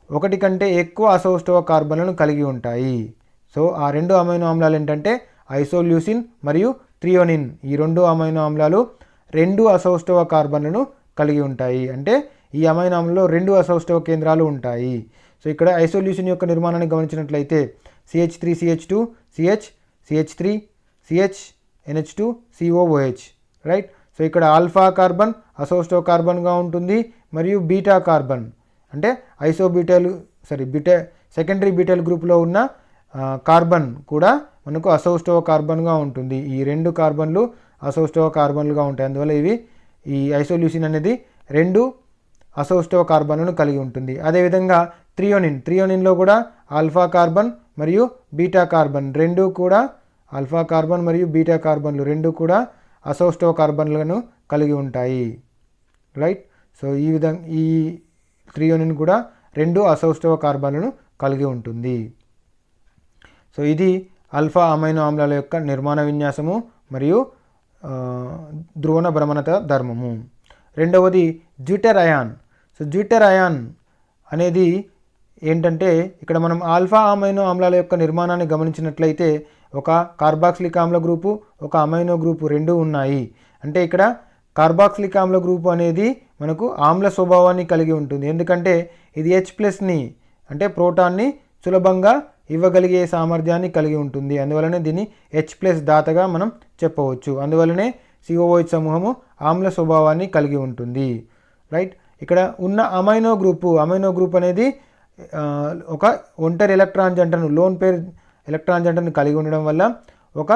ఒకటి కంటే ఎక్కువ అసౌష్ఠవ కార్బన్లను కలిగి ఉంటాయి. సో ఆ రెండు అమైనో ఆమ్లాలు ఏంటంటే ఐసోల్యూసిన్ మరియు థ్రియోనిన్. ఈ రెండు అమైనో ఆమ్లాలు రెండు అసౌష్ఠవ కార్బన్లను కలిగి ఉంటాయి. అంటే ఈ అమైనో ఆమ్లంలో రెండు అసౌష్ఠవ కేంద్రాలు ఉంటాయి. సో ఇక్కడ ఐసోల్యూసిన్ యొక్క నిర్మాణాన్ని గమనించినట్లయితే CH3, CH2, CH, CH3, CH, NH2, COOH. Right. So ఇక్కడ ఆల్ఫా కార్బన్ అసౌష్ఠవ కార్బన్గా ఉంటుంది మరియు బీటా కార్బన్ అంటే సెకండరీ బ్యూటైల్ గ్రూప్లో ఉన్న కార్బన్ కూడా మనకు అసౌష్ఠవ కార్బన్గా ఉంటుంది. ఈ రెండు కార్బన్లు అసౌష్ఠవ కార్బన్లుగా ఉంటాయి. అందువల్ల ఈ ఐసోల్యూసిన్ అనేది రెండు అసౌష్ఠవ కార్బన్లను కలిగి ఉంటుంది. అదేవిధంగా థ్రియోనిన్లో కూడా ఆల్ఫా కార్బన్ మరియు బీటా కార్బన్ రెండు కూడా రెండు కూడా అసౌష్ఠవ కార్బన్లను కలిగి ఉంటాయి. రైట్. సో ఈ థ్రియోనిన్ కూడా రెండు అసౌష్ఠవ కార్బన్లను కలిగి ఉంటుంది. సో ఇది ఆల్ఫా అమైనో ఆమ్లాల యొక్క నిర్మాణ విన్యాసము మరియు ధ్రువణ భ్రమణత ధర్మము. రెండవది zwitter ion. So zwitter ion అనేది ఏంటంటే ఇక్కడ మనం ఆల్ఫా అమైనో ఆమ్లాల యొక్క నిర్మాణాన్ని గమనించినట్లయితే ఒక కార్బాక్సిలిక్ ఆమ్ల గ్రూపు, ఒక అమైనో గ్రూపు రెండు ఉన్నాయి. అంటే ఇక్కడ కార్బాక్సిలిక్ ఆమ్ల గ్రూపు అనేది మనకు ఆమ్ల స్వభావాన్ని కలిగి ఉంటుంది. ఎందుకంటే ఇది H+ని అంటే ప్రోటాన్ని సులభంగా ఇవ్వగలిగే సామర్థ్యాన్ని కలిగి ఉంటుంది. అందువలనే దీన్ని H+ దాతగా మనం చెప్పవచ్చు. అందువలనే COOH సమూహము ఆమ్ల స్వభావాన్ని కలిగి ఉంటుంది. రైట్. ఇక్కడ ఉన్న అమైనో గ్రూప్ అనేది ఒక ఒంటరి ఎలక్ట్రాన్ జంటను లోన్ పేర్ ఎలక్ట్రాన్ జంటను కలిగి ఉండడం వల్ల ఒక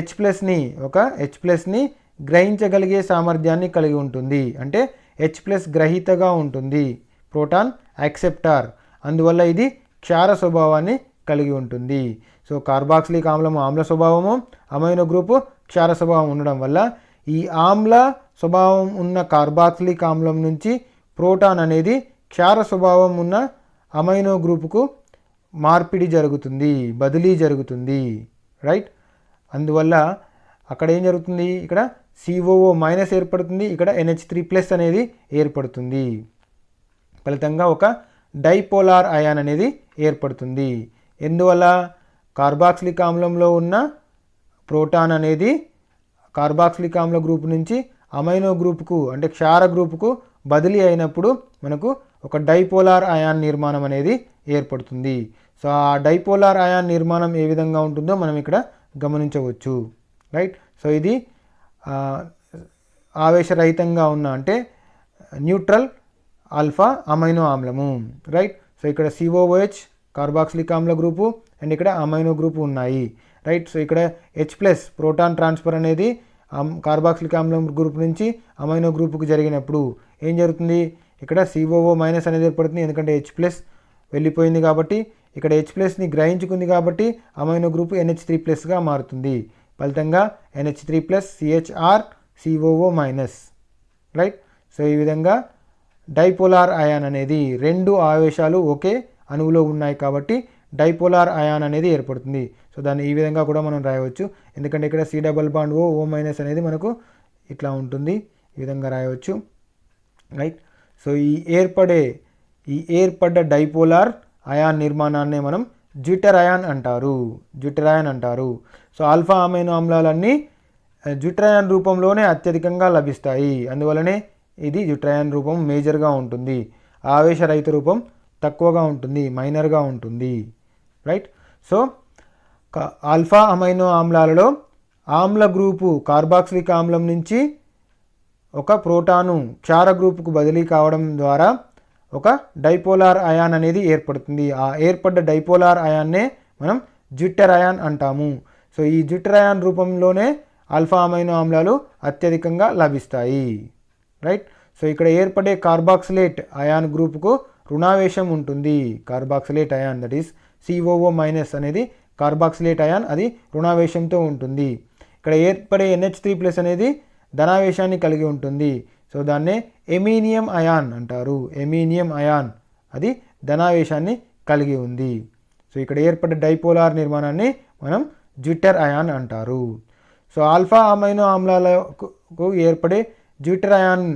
H+ని గ్రహించగలిగే సామర్థ్యాన్ని కలిగి ఉంటుంది. అంటే H+ గ్రహీతగా ఉంటుంది, ప్రోటాన్ యాక్సెప్టార్. అందువల్ల ఇది క్షార స్వభావాన్ని కలిగి ఉంటుంది. సో కార్బాక్సిలిక్ ఆమ్లము ఆమ్ల స్వభావము, అమైనో గ్రూపు క్షార స్వభావం ఉండడం వల్ల ఈ ఆమ్ల స్వభావం ఉన్న కార్బాక్సిలిక్ ఆమ్లం నుంచి ప్రోటాన్ అనేది క్షార స్వభావం ఉన్న అమైనో గ్రూపుకు మార్పిడి జరుగుతుంది, బదిలీ జరుగుతుంది. రైట్. అందువల్ల అక్కడ ఏం జరుగుతుంది, ఇక్కడ COO- ఏర్పడుతుంది, ఇక్కడ NH3+ అనేది ఏర్పడుతుంది. ఫలితంగా ఒక డైపోలార్ అయాన్ అనేది ఏర్పడుతుంది. ఎందువల్ల కార్బాక్సిలిక్ ఆమ్లంలో ఉన్న ప్రోటాన్ అనేది కార్బాక్సిలిక్ ఆమ్ల గ్రూప్ నుంచి అమైనో గ్రూపుకు అంటే క్షార గ్రూపుకు బదిలీ అయినప్పుడు మనకు ఒక డైపోలార్ అయాన్ నిర్మాణం అనేది ఏర్పడుతుంది. సో ఆ డైపోలార్ అయాన్ నిర్మాణం ఏ విధంగా ఉంటుందో మనం ఇక్కడ గమనించవచ్చు. రైట్. సో ఇది ఆవేశరహితంగా ఉన్న అంటే న్యూట్రల్ ఆల్ఫా అమైనో ఆమ్లము. రైట్. సో ఇక్కడ COOH కార్బాక్సిలిక్ ఆమ్ల గ్రూపు అండ్ ఇక్కడ అమైనో గ్రూపు ఉన్నాయి. రైట్. సో ఇక్కడ H+ ప్రోటాన్ ట్రాన్స్ఫర్ అనేది కార్బాక్సిలిక్ ఆమ్లం గ్రూప్ నుంచి అమైనో గ్రూపుకు జరిగినప్పుడు ఏం జరుగుతుంది, ఇక్కడ COO- అనేది ఏర్పడుతుంది. ఎందుకంటే H+ వెళ్ళిపోయింది కాబట్టి, ఇక్కడ H+ని గ్రహించుకుంది కాబట్టి అమైనో గ్రూపు NH3+గా మారుతుంది. ఫలితంగా NH3+ CHR COO-. Right. So ఈ విధంగా డైపోలార్ అయాన్ అనేది రెండు ఆవేశాలు ఒకే అణువులో ఉన్నాయి కాబట్టి డైపోలార్ అయాన్ అనేది ఏర్పడుతుంది. సో దాన్ని ఈ విధంగా కూడా మనం రాయవచ్చు. ఎందుకంటే ఇక్కడ C డబల్ బాండ్ O అనేది మనకు ఇట్లా ఉంటుంది, ఈ విధంగా రాయవచ్చు, రైట్. సో ఈ ఏర్పడ్డ డైపోలార్ అయాన్ నిర్మాణాన్ని మనం జ్విట్టర్ అయాన్ అంటారు. సో ఆల్ఫా అమైనో ఆమ్లాలన్నీ జ్విట్టర్ అయాన్ రూపంలోనే అత్యధికంగా లభిస్తాయి. అందువలనే ఇది జ్విట్టర్ అయాన్ రూపం మేజర్గా ఉంటుంది, ఆవేశరహిత రూపం తక్కువగా ఉంటుంది, మైనర్గా ఉంటుంది, రైట్. సో ఆల్ఫా అమైనో ఆమ్లాలలో ఆమ్ల గ్రూపు కార్బాక్సిలిక్ ఆమ్లం నుంచి ఒక ప్రోటాను క్షార గ్రూపుకు బదిలీ కావడం ద్వారా ఒక డైపోలార్ అయాన్ అనేది ఏర్పడుతుంది. ఆ ఏర్పడ్డ డైపోలార్ అయాన్నే మనం జ్విట్టర్ అయాన్ అంటాము. సో ఈ జ్విట్టర్ అయాన్ రూపంలోనే ఆల్ఫా అమైనో ఆమ్లాలు అత్యధికంగా లభిస్తాయి, రైట్. సో ఇక్కడ ఏర్పడే కార్బాక్సిలేట్ అయాన్ గ్రూపుకు రుణావేశం ఉంటుంది. Carboxylate ion that is COO- అనేది కార్బాక్సిలేట్ అయాన్, అది రుణావేశంతో ఉంటుంది. ఇక్కడ ఏర్పడే NH3+ అనేది ధనావేశాన్ని కలిగి ఉంటుంది. సో దాన్నే ఎమీనియం అయాన్ అంటారు. ఎమీనియం అయాన్ అది ధనావేశాన్ని కలిగి ఉంది. సో ఇక్కడ ఏర్పడ్డ డైపోలార్ నిర్మాణాన్ని మనం జ్విట్టర్ అయాన్ అంటారు. సో ఆల్ఫా అమైనో ఆమ్లాలకు ఏర్పడే జ్విట్టర్ అయాన్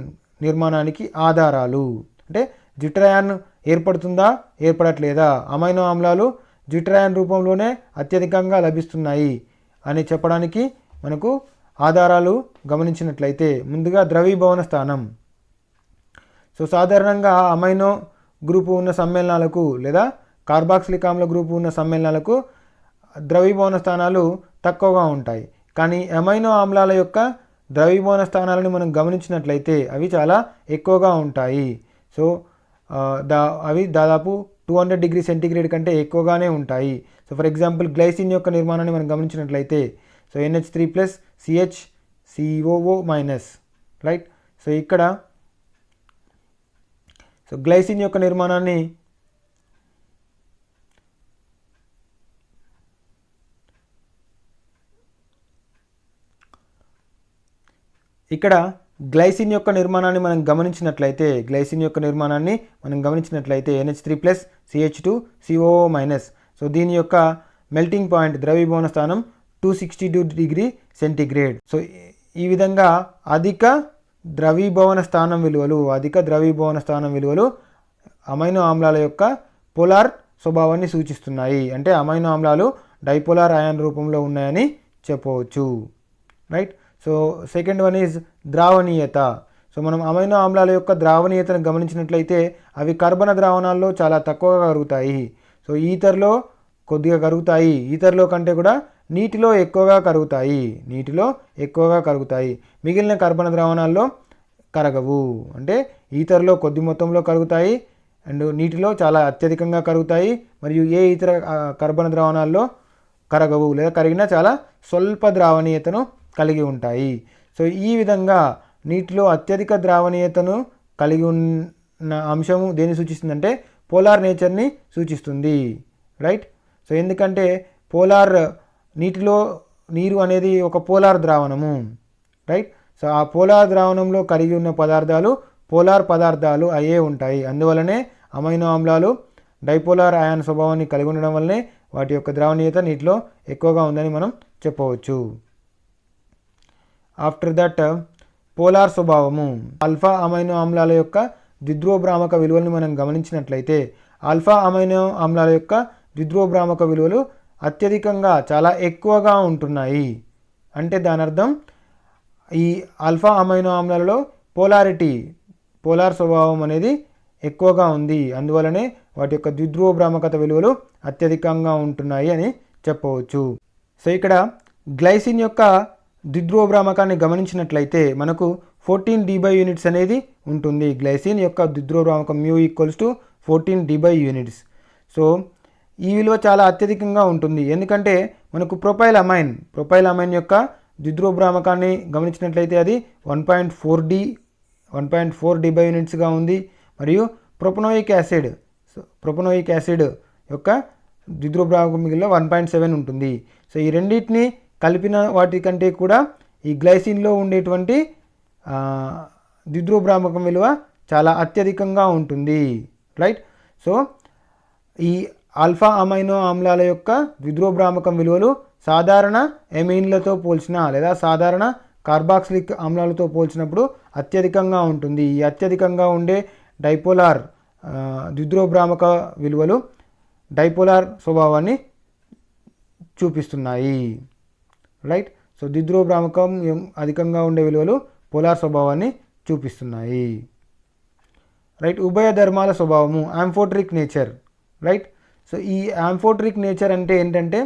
నిర్మాణానికి ఆధారాలు అంటే జ్విట్టర్ అయాన్ ఏర్పడుతుందా ఏర్పడట్లేదా, అమైనో ఆమ్లాలు జ్విట్టర్ అయాన్ రూపంలోనే అత్యధికంగా లభిస్తున్నాయి అని చెప్పడానికి మనకు ఆధారాలు గమనించినట్లయితే, ముందుగా ద్రవీభవన స్థానం. సో సాధారణంగా అమైనో గ్రూపు ఉన్న సమ్మేళనాలకు లేదా కార్బాక్సిలిక్ ఆమ్ల గ్రూపు ఉన్న సమ్మేళనాలకు ద్రవీభవన స్థానాలు తక్కువగా ఉంటాయి. కానీ అమైనో ఆమ్లాల యొక్క ద్రవీభవన స్థానాలను మనం గమనించినట్లయితే అవి చాలా ఎక్కువగా ఉంటాయి. సో అవి దాదాపు 200 డిగ్రీ సెంటీగ్రేడ్ కంటే ఎక్కువగానే ఉంటాయి. సో ఫర్ ఎగ్జాంపుల్ గ్లైసిన్ యొక్క నిర్మాణాన్ని మనం గమనించినట్లయితే so NH3+ CH COO-, right. So ఇక్కడ సో గ్లైసిన్ యొక్క నిర్మాణాన్ని మనం గమనించినట్లయితే NH3+ CH2COO-. సో దీని యొక్క మెల్టింగ్ పాయింట్ ద్రవీభవన స్థానం 262 డిగ్రీ సెంటీగ్రేడ్. సో ఈ విధంగా అధిక ద్రవీభవన స్థానం విలువలు అమైనో ఆమ్లాల యొక్క పోలార్ స్వభావాన్ని సూచిస్తున్నాయి. అంటే అమైనో ఆమ్లాలు డైపోలార్ అయాన్ రూపంలో ఉన్నాయని చెప్పవచ్చు, right. So second one is ద్రావణీయత. సో మనం అమైనో ఆమ్లాల యొక్క ద్రావణీయతను గమనించినట్లయితే అవి కర్బన ద్రావణాల్లో చాలా తక్కువగా కరుగుతాయి. సో ఈథర్లో కొద్దిగా కరుగుతాయి, ఈథర్లో కంటే కూడా నీటిలో ఎక్కువగా కరుగుతాయి. మిగిలిన కర్బన ద్రావణాల్లో కరగవు. అంటే ఈథర్లో కొద్ది మొత్తంలో కరుగుతాయి అండ్ నీటిలో చాలా అత్యధికంగా కరుగుతాయి, మరియు ఏ ఇతర కర్బన ద్రావణాల్లో కరగవు లేదా కరిగినా చాలా స్వల్ప ద్రావణీయతను కలిగి ఉంటాయి. సో ఈ విధంగా నీటిలో అత్యధిక ద్రావణీయతను కలిగి ఉన్న అంశము దేన్ని సూచిస్తుందంటే పోలార్ నేచర్ని సూచిస్తుంది, రైట్. సో ఎందుకంటే నీరు అనేది ఒక పోలార్ ద్రావణము, రైట్. సో ఆ పోలార్ ద్రావణంలో కలిగి ఉన్న పదార్థాలు పోలార్ పదార్థాలు అయ్యే ఉంటాయి. అందువలనే అమైనో ఆమ్లాలు డైపోలార్ అయాన్ స్వభావాన్ని కలిగి ఉండడం వల్లనే వాటి యొక్క ద్రావణీయత నీటిలో ఎక్కువగా ఉందని మనం చెప్పవచ్చు. ఆఫ్టర్ దట్ పోలార్ స్వభావము. ఆల్ఫా అమైనో ఆమ్లాల యొక్క ద్విధ్రువభ్రామక విలువలను మనం గమనించినట్లయితే ఆల్ఫా అమైనో ఆమ్లాల యొక్క ద్విధ్రువభ్రామక విలువలు అత్యధికంగా చాలా ఎక్కువగా ఉంటున్నాయి. అంటే దాని అర్థం ఈ ఆల్ఫా అమైనో ఆమ్లాలలో పోలార్ స్వభావం అనేది ఎక్కువగా ఉంది. అందువలనే వాటి యొక్క ద్విధ్రువభ్రామకత విలువలు అత్యధికంగా ఉంటున్నాయి అని చెప్పవచ్చు. సో ఇక్కడ గ్లైసిన్ యొక్క ద్విధ్రువభ్రామకాన్ని గమనించినట్లయితే మనకు 14 dBU అనేది ఉంటుంది. గ్లైసిన్ యొక్క ద్విధ్రువభ్రామకం μ = 14 dBU. సో ఈ విలువ చాలా అత్యధికంగా ఉంటుంది. ఎందుకంటే మనకు ప్రొపైల్ అమైన్ యొక్క ద్విధ్రువభ్రామకాన్ని గమనించినట్లయితే అది 1.4 dBU ఉంది. మరియు ప్రొపనోయిక్ యాసిడ్ యొక్క ద్విధ్రువభ్రామకం విలువ 1.7 ఉంటుంది. సో ఈ రెండింటిని కలిపిన వాటి కంటే కూడా ఈ గ్లైసిన్లో ఉండేటువంటి ద్విధ్రువభ్రామకం విలువ చాలా అత్యధికంగా ఉంటుంది, రైట్. సో ఈ ఆల్ఫా అమైనో ఆమ్లాల యొక్క ద్విధ్రువభ్రామకం విలువలు సాధారణ ఎమైన్లతో పోల్చిన లేదా సాధారణ కార్బాక్సిలిక్ ఆమ్లాలతో పోల్చినప్పుడు అత్యధికంగా ఉంటుంది. ఈ అత్యధికంగా ఉండే డైపోలార్ ద్విధ్రువభ్రామక విలువలు డైపోలార్ స్వభావాన్ని చూపిస్తున్నాయి. రైట్. సో ద్విధ్రువభ్రామకం అధికంగా ఉండే విలువలు పోలార్ స్వభావాన్ని చూపిస్తున్నాయి. రైట్. ఉభయ ధర్మాల స్వభావము ఆంఫోట్రిక్ నేచర్. రైట్. సో ఈ ఆంఫోట్రిక్ నేచర్ అంటే ఏంటంటే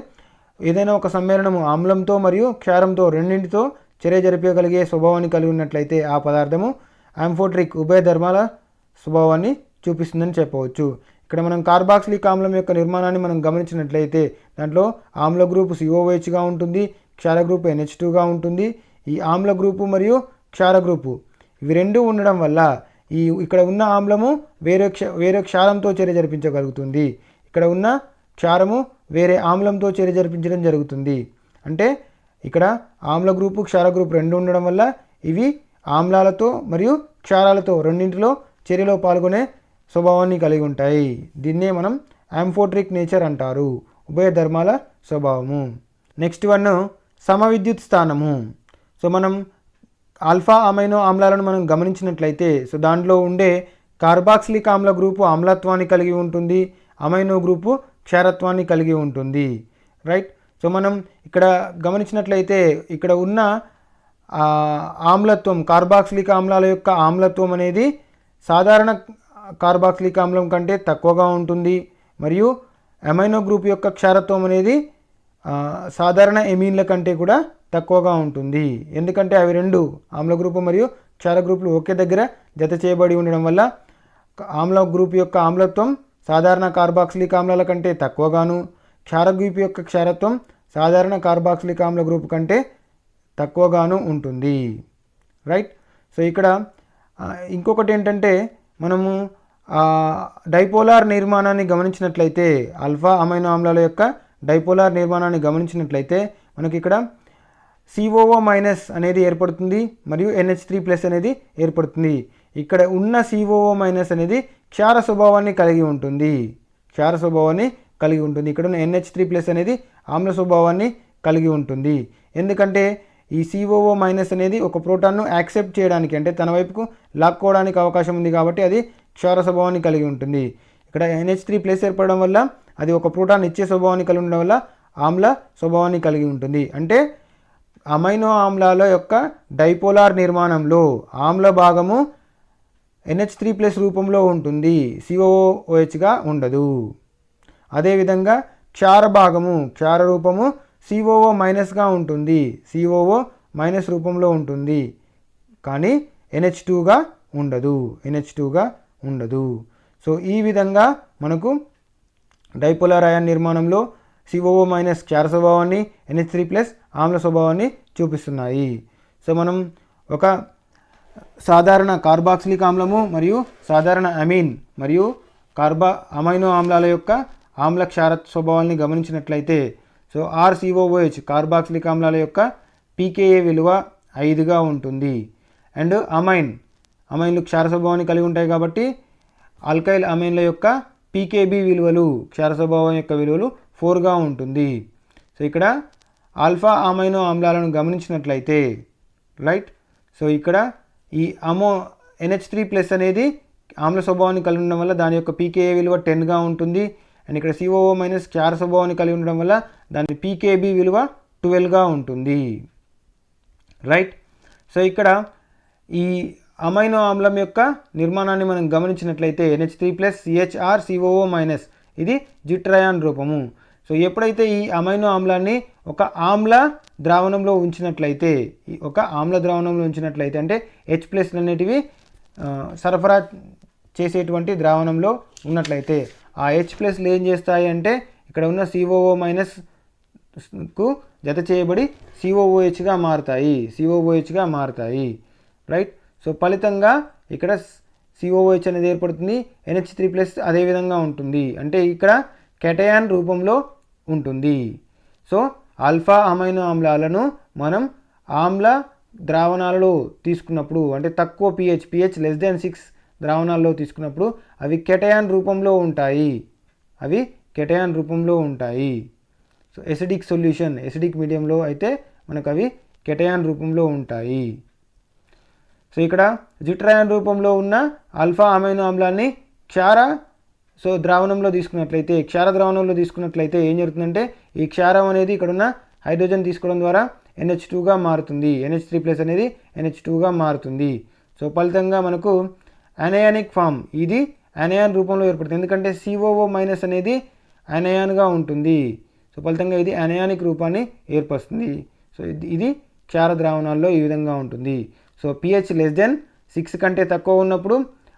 ఏదైనా ఒక సమ్మేళనము ఆమ్లంతో మరియు క్షారంతో రెండింటితో చర్య జరిపగలిగే స్వభావాన్ని కలిగి ఉన్నట్లయితే ఆ పదార్థము ఆంఫోట్రిక్ ఉభయ ధర్మాల స్వభావాన్ని చూపిస్తుందని చెప్పవచ్చు. ఇక్కడ మనం కార్బాక్సిలిక్ ఆమ్లం యొక్క నిర్మాణాన్ని మనం గమనించినట్లయితే దాంట్లో ఆమ్ల గ్రూపు COOHగా ఉంటుంది, క్షార గ్రూపు NH2గా ఉంటుంది. ఈ ఆమ్ల గ్రూపు మరియు క్షార గ్రూపు ఇవి రెండు ఉండడం వల్ల ఇక్కడ ఉన్న ఆమ్లము వేరే క్షారంతో చర్య జరిపించగలుగుతుంది, ఇక్కడ ఉన్న క్షారము వేరే ఆమ్లంతో చర్య జరిపించడం జరుగుతుంది. అంటే ఇక్కడ ఆమ్ల గ్రూపు క్షార గ్రూపు రెండు ఉండడం వల్ల ఇవి ఆమ్లాలతో మరియు క్షారాలతో రెండింటిలో చర్యలో పాల్గొనే స్వభావాన్ని కలిగి ఉంటాయి. దీన్నే మనం ఆంఫోట్రిక్ నేచర్ అంటారు, ఉభయ ధర్మాల స్వభావము. నెక్స్ట్ వన్ సమవిద్యుత్ స్థానము. సో మనం ఆల్ఫా అమైనో ఆమ్లాలను మనం గమనించినట్లయితే సో దాంట్లో ఉండే కార్బాక్సిలిక్ ఆమ్ల గ్రూపు ఆమ్లత్వాన్ని కలిగి ఉంటుంది, అమైనో గ్రూపు క్షారత్వాన్ని కలిగి ఉంటుంది. రైట్. సో మనం ఇక్కడ గమనించినట్లయితే ఇక్కడ ఉన్న ఆమ్లత్వం కార్బాక్సిలిక్ ఆమ్లాల యొక్క ఆమ్లత్వం అనేది సాధారణ కార్బాక్సిలిక్ ఆమ్లం కంటే తక్కువగా ఉంటుంది మరియు అమైనో గ్రూప్ యొక్క క్షారత్వం అనేది సాధారణ ఎమీన్ల కంటే కూడా తక్కువగా ఉంటుంది. ఎందుకంటే అవి రెండు ఆమ్ల గ్రూపు మరియు క్షార గ్రూపులు ఒకే దగ్గర జత చేయబడి ఉండడం వల్ల ఆమ్ల గ్రూప్ యొక్క ఆమ్లత్వం సాధారణ కార్బాక్సిలిక్ ఆమ్లాల కంటే తక్కువగాను, క్షార గ్రూప్ యొక్క క్షారత్వం సాధారణ కార్బాక్సిలిక్ ఆమ్ల గ్రూప్ కంటే తక్కువగాను ఉంటుంది. రైట్. సో ఇక్కడ ఇంకొకటి ఏంటంటే మనము డైపోలార్ నిర్మాణాన్ని గమనించినట్లయితే ఆల్ఫా అమైనో ఆమ్లాల యొక్క డైపోలార్ నిర్మాణాన్ని గమనించినట్లయితే మనకి ఇక్కడ COO- అనేది ఏర్పడుతుంది మరియు NH3+ అనేది ఏర్పడుతుంది. ఇక్కడ ఉన్న COO- అనేది క్షార స్వభావాన్ని కలిగి ఉంటుంది, ఇక్కడ ఉన్న NH3+ అనేది ఆమ్ల స్వభావాన్ని కలిగి ఉంటుంది. ఎందుకంటే ఈ COO- అనేది ఒక ప్రోటాన్ను యాక్సెప్ట్ చేయడానికి అంటే తన వైపుకు లాక్కోవడానికి అవకాశం ఉంది కాబట్టి అది క్షార స్వభావాన్ని కలిగి ఉంటుంది. ఇక్కడ NH3+ ఏర్పడడం వల్ల అది ఒక ప్రోటాన్ ఇచ్చే స్వభావాన్ని కలిగి ఉండడం వల్ల ఆమ్ల స్వభావాన్ని కలిగి ఉంటుంది. అంటే అమైనో ఆమ్లాల యొక్క డైపోలార్ నిర్మాణంలో ఆమ్ల భాగము NH3+ రూపంలో ఉంటుంది, COOHగా ఉండదు. అదేవిధంగా క్షార భాగము క్షార రూపము COO- ఉంటుంది, COO- రూపంలో ఉంటుంది, కానీ NH2గా ఉండదు. సో ఈ విధంగా మనకు డైపోలార్ అయాన్ నిర్మాణంలో COO- క్షార స్వభావాన్ని, NH3+ ఆమ్ల స్వభావాన్ని చూపిస్తున్నాయి. సో మనం ఒక సాధారణ కార్బాక్సిలిక్ ఆమ్లము మరియు సాధారణ అమీన్ మరియు అమైనో ఆమ్లాల యొక్క ఆమ్ల క్షార స్వభావాన్ని గమనించినట్లయితే సో RCOOH కార్బాక్సిలిక్ ఆమ్లాల యొక్క pKa విలువ 5గా ఉంటుంది. అండ్ అమైన్లు క్షార స్వభావాన్ని కలిగి ఉంటాయి కాబట్టి ఆల్కైల్ అమైన్ల యొక్క pKb విలువలు క్షార స్వభావం యొక్క విలువలు 4గా ఉంటుంది. సో ఇక్కడ ఆల్ఫా అమైనో ఆమ్లాలను గమనించినట్లయితే రైట్. సో ఇక్కడ ఈ NH3+ అనేది ఆమ్ల స్వభావాన్ని కలిగి ఉండడం వల్ల దాని యొక్క pKa విలువ 10గా ఉంటుంది. అండ్ ఇక్కడ COO- క్షార స్వభావాన్ని కలిగి ఉండడం వల్ల దాని pKb విలువ 12గా ఉంటుంది. రైట్. సో ఇక్కడ ఈ అమైనో ఆమ్లం యొక్క నిర్మాణాన్ని మనం గమనించినట్లయితే NH3+ CHR COO- ఇది జిట్రయాన్ రూపము. సో ఎప్పుడైతే ఈ అమైనో ఆమ్లాన్ని ఒక ఆమ్ల ద్రావణంలో ఉంచినట్లయితే అంటే H+ అనేటివి సరఫరా చేసేటువంటి ద్రావణంలో ఉన్నట్లయితే ఆ H+ ఏం చేస్తాయి అంటే ఇక్కడ ఉన్న COO- కు జత చేయబడి COOHగా మారుతాయి. రైట్. సో ఫలితంగా ఇక్కడ COOH అనేది ఏర్పడుతుంది, NH3+ అదేవిధంగా ఉంటుంది, అంటే ఇక్కడ కెటయాన్ రూపంలో ఉంటుంది. సో ఆల్ఫా అమైనో ఆమ్లాలను మనం ఆమ్ల ద్రావణాలలో తీసుకున్నప్పుడు అంటే తక్కువ pH <6 ద్రావణాల్లో తీసుకున్నప్పుడు అవి కెటయాన్ రూపంలో ఉంటాయి. సో ఎసిడిక్ మీడియంలో అయితే మనకు అవి కెటయాన్ రూపంలో ఉంటాయి. సో ఇక్కడ జిట్రయాన్ రూపంలో ఉన్న ఆల్ఫా అమైనో ఆమ్లాన్ని ద్రావణంలో తీసుకున్నట్లయితే ఏం జరుగుతుందంటే ఈ క్షారం అనేది ఇక్కడున్న హైడ్రోజన్ తీసుకోవడం ద్వారా NH2గా మారుతుంది. NH3+ అనేది NH2గా మారుతుంది. సో ఫలితంగా మనకు అనయానిక్ ఫామ్, ఇది అనయాన్ రూపంలో ఏర్పడుతుంది. ఎందుకంటే COO- అనేది అనయాన్గా ఉంటుంది. సో ఫలితంగా ఇది అనయానిక్ రూపాన్ని ఏర్పరుస్తుంది. సో ఇది క్షార ద్రావణాల్లో ఈ విధంగా ఉంటుంది. సో pH <6 కంటే తక్కువ ఉన్నప్పుడు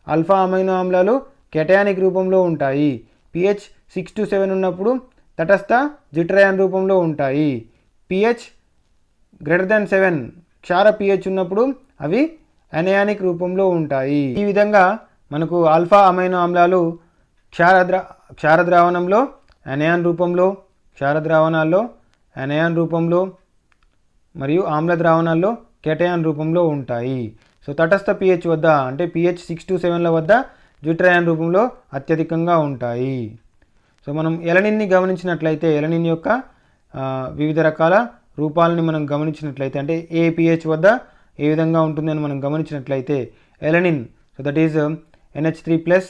ఆల్ఫా అమైనో ఆమ్లాలు కెటయానిక్ రూపంలో ఉంటాయి. pH 6 to 7 ఉన్నప్పుడు తటస్థ జిట్రయాన్ రూపంలో ఉంటాయి. pH <7 క్షార pH ఉన్నప్పుడు అవి అనయానిక్ రూపంలో ఉంటాయి. ఈ విధంగా మనకు ఆల్ఫా అమైనో ఆమ్లాలు క్షార ద్రావణంలో అనయాన్ రూపంలో, క్షార ద్రావణాల్లో అనయాన్ రూపంలో మరియు ఆమ్ల ద్రావణాల్లో కెటయాన్ రూపంలో ఉంటాయి. సో తటస్థ pH వద్ద అంటే pH 6 to 7ల వద్ద జిట్రయాన్ రూపంలో అత్యధికంగా ఉంటాయి. సో మనం ఎలనిన్ని గమనించినట్లయితే ఎలనిన్ యొక్క వివిధ రకాల రూపాలని మనం గమనించినట్లయితే అంటే ఏ pH వద్ద ఏ విధంగా ఉంటుందని మనం గమనించినట్లయితే alanine, so that is NH3+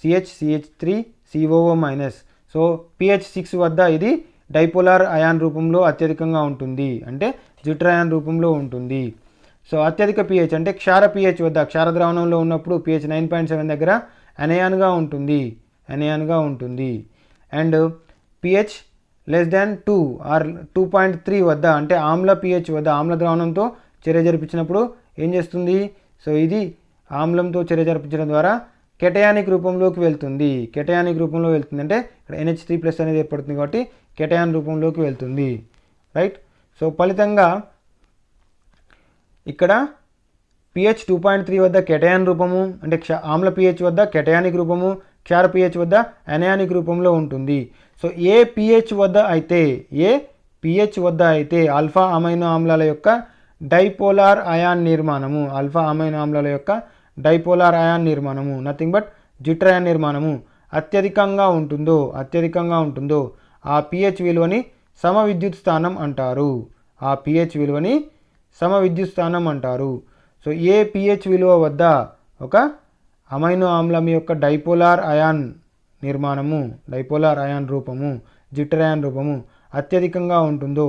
CH3 COO-. So pH 6 వద్ద ఇది డైపోలార్ అయాన్ రూపంలో అత్యధికంగా ఉంటుంది, అంటే జిట్రయాన్ రూపంలో ఉంటుంది. సో అత్యధిక pH అంటే క్షార pH వద్ద క్షార ద్రావణంలో ఉన్నప్పుడు pH 9.7 దగ్గర అనయాన్గా ఉంటుంది. అండ్ pH <2 or 2.3 వద్ద అంటే ఆమ్ల pH వద్ద ఆమ్ల ద్రావణంతో చర్య జరిపించినప్పుడు ఏం చేస్తుంది? సో ఇది ఆమ్లంతో చర్య జరిపించడం ద్వారా కెటయానిక్ రూపంలోకి వెళ్తుంది. అంటే ఇక్కడ NH3+ అనేది ఏర్పడుతుంది కాబట్టి కెటయాన్ రూపంలోకి వెళ్తుంది. రైట్. సో ఫలితంగా ఇక్కడ pH 2.3 వద్ద కెటయాన్ రూపము అంటే ఆమ్ల pH వద్ద కెటయానిక్ రూపము, క్షార pH వద్ద అనయానిక్ రూపంలో ఉంటుంది. సో ఏ pH వద్ద అయితే ఆల్ఫా అమైనో ఆమ్లాల యొక్క డైపోలార్ అయాన్ నిర్మాణము నథింగ్ బట్ జిట్రయాన్ నిర్మాణము అత్యధికంగా ఉంటుందో ఆ pH విలువని సమవిద్యుత్ స్థానం అంటారు. సో ఏ pH విలువ వద్ద ఒక అమైనో ఆమ్లం యొక్క డైపోలార్ అయాన్ రూపము, జిట్రయాన్ రూపము అత్యధికంగా ఉంటుందో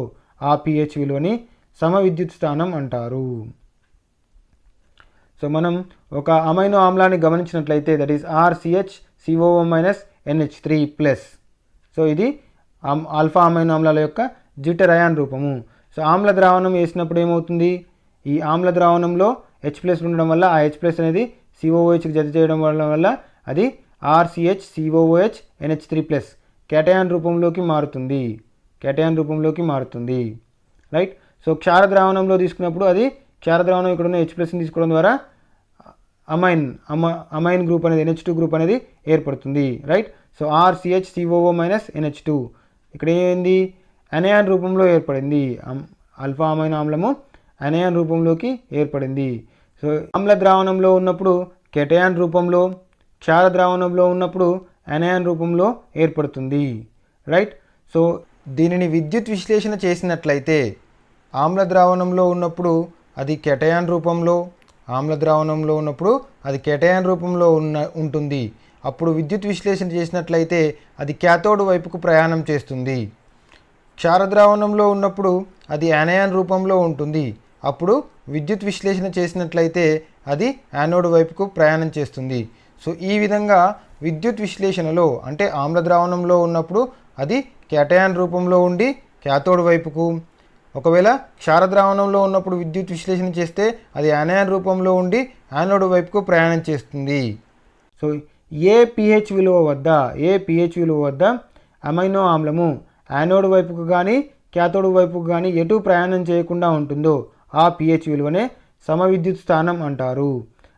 ఆ pH విలువని సమవిద్యుత్ స్థానం అంటారు. సో మనం ఒక అమైనో ఆమ్లాన్ని గమనించినట్లయితే that is RCH NH3+. So ఇది ఆల్ఫా అమైనో ఆమ్లాల యొక్క జిట్రయాన్ రూపము. సో ఆమ్ల ద్రావణం వేసినప్పుడు ఏమవుతుంది? ఈ ఆమ్ల ద్రావణంలో H+ ఉండడం వల్ల ఆ H+ అనేది COOHకి జత చేయడం వల్ల అది RCH NH3+ కెటయాన్ రూపంలోకి మారుతుంది. రైట్. సో క్షార ద్రావణంలో తీసుకున్నప్పుడు అది క్షార ద్రావణం ఇక్కడ ఉన్న H+ని తీసుకోవడం ద్వారా అమైన్ గ్రూప్ అనేది NH2 గ్రూప్ అనేది ఏర్పడుతుంది. రైట్. సో RCH NH2 ఇక్కడ ఏమైంది? అనయాన్ రూపంలో ఏర్పడింది. ఆల్ఫా అమైనో ఆమ్లము అనయాన్ రూపంలోకి ఏర్పడింది. సో ఆమ్ల ద్రావణంలో ఉన్నప్పుడు కెటయాన్ రూపంలో, క్షార ద్రావణంలో ఉన్నప్పుడు అనయాన్ రూపంలో ఏర్పడుతుంది. రైట్. సో దీనిని విద్యుత్ విశ్లేషణ చేసినట్లయితే ఆమ్ల ద్రావణంలో ఉన్నప్పుడు అది కెటయాన్ రూపంలో, ఆమ్ల ద్రావణంలో ఉన్నప్పుడు అది కెటయాన్ రూపంలో ఉంటుంది. అప్పుడు విద్యుత్ విశ్లేషణ చేసినట్లయితే అది క్యాథోడ్ వైపుకు ప్రయాణం చేస్తుంది. క్షార ద్రావణంలో ఉన్నప్పుడు అది యానయాన్ రూపంలో ఉంటుంది. అప్పుడు విద్యుత్ విశ్లేషణ చేసినట్లయితే అది యానోడ్ వైపుకు ప్రయాణం చేస్తుంది. సో ఈ విధంగా విద్యుత్ విశ్లేషణలో అంటే ఆమ్ల ద్రావణంలో ఉన్నప్పుడు అది కెటయాన్ రూపంలో ఉండి క్యాథోడ్ వైపుకు, ఒకవేళ క్షార ద్రావణంలో ఉన్నప్పుడు విద్యుత్ విశ్లేషణ చేస్తే అది యానయాన్ రూపంలో ఉండి యానోడ్ వైపుకు ప్రయాణం చేస్తుంది. సో ఏ pH విలువ వద్ద అమైనో ఆమ్లము యానోడ్ వైపుకు కానీ క్యాథోడ్ వైపుకు కానీ ఎటు ప్రయాణం చేయకుండా ఉంటుందో ఆ pH విలువనే సమవిద్యుత్ స్థానం అంటారు.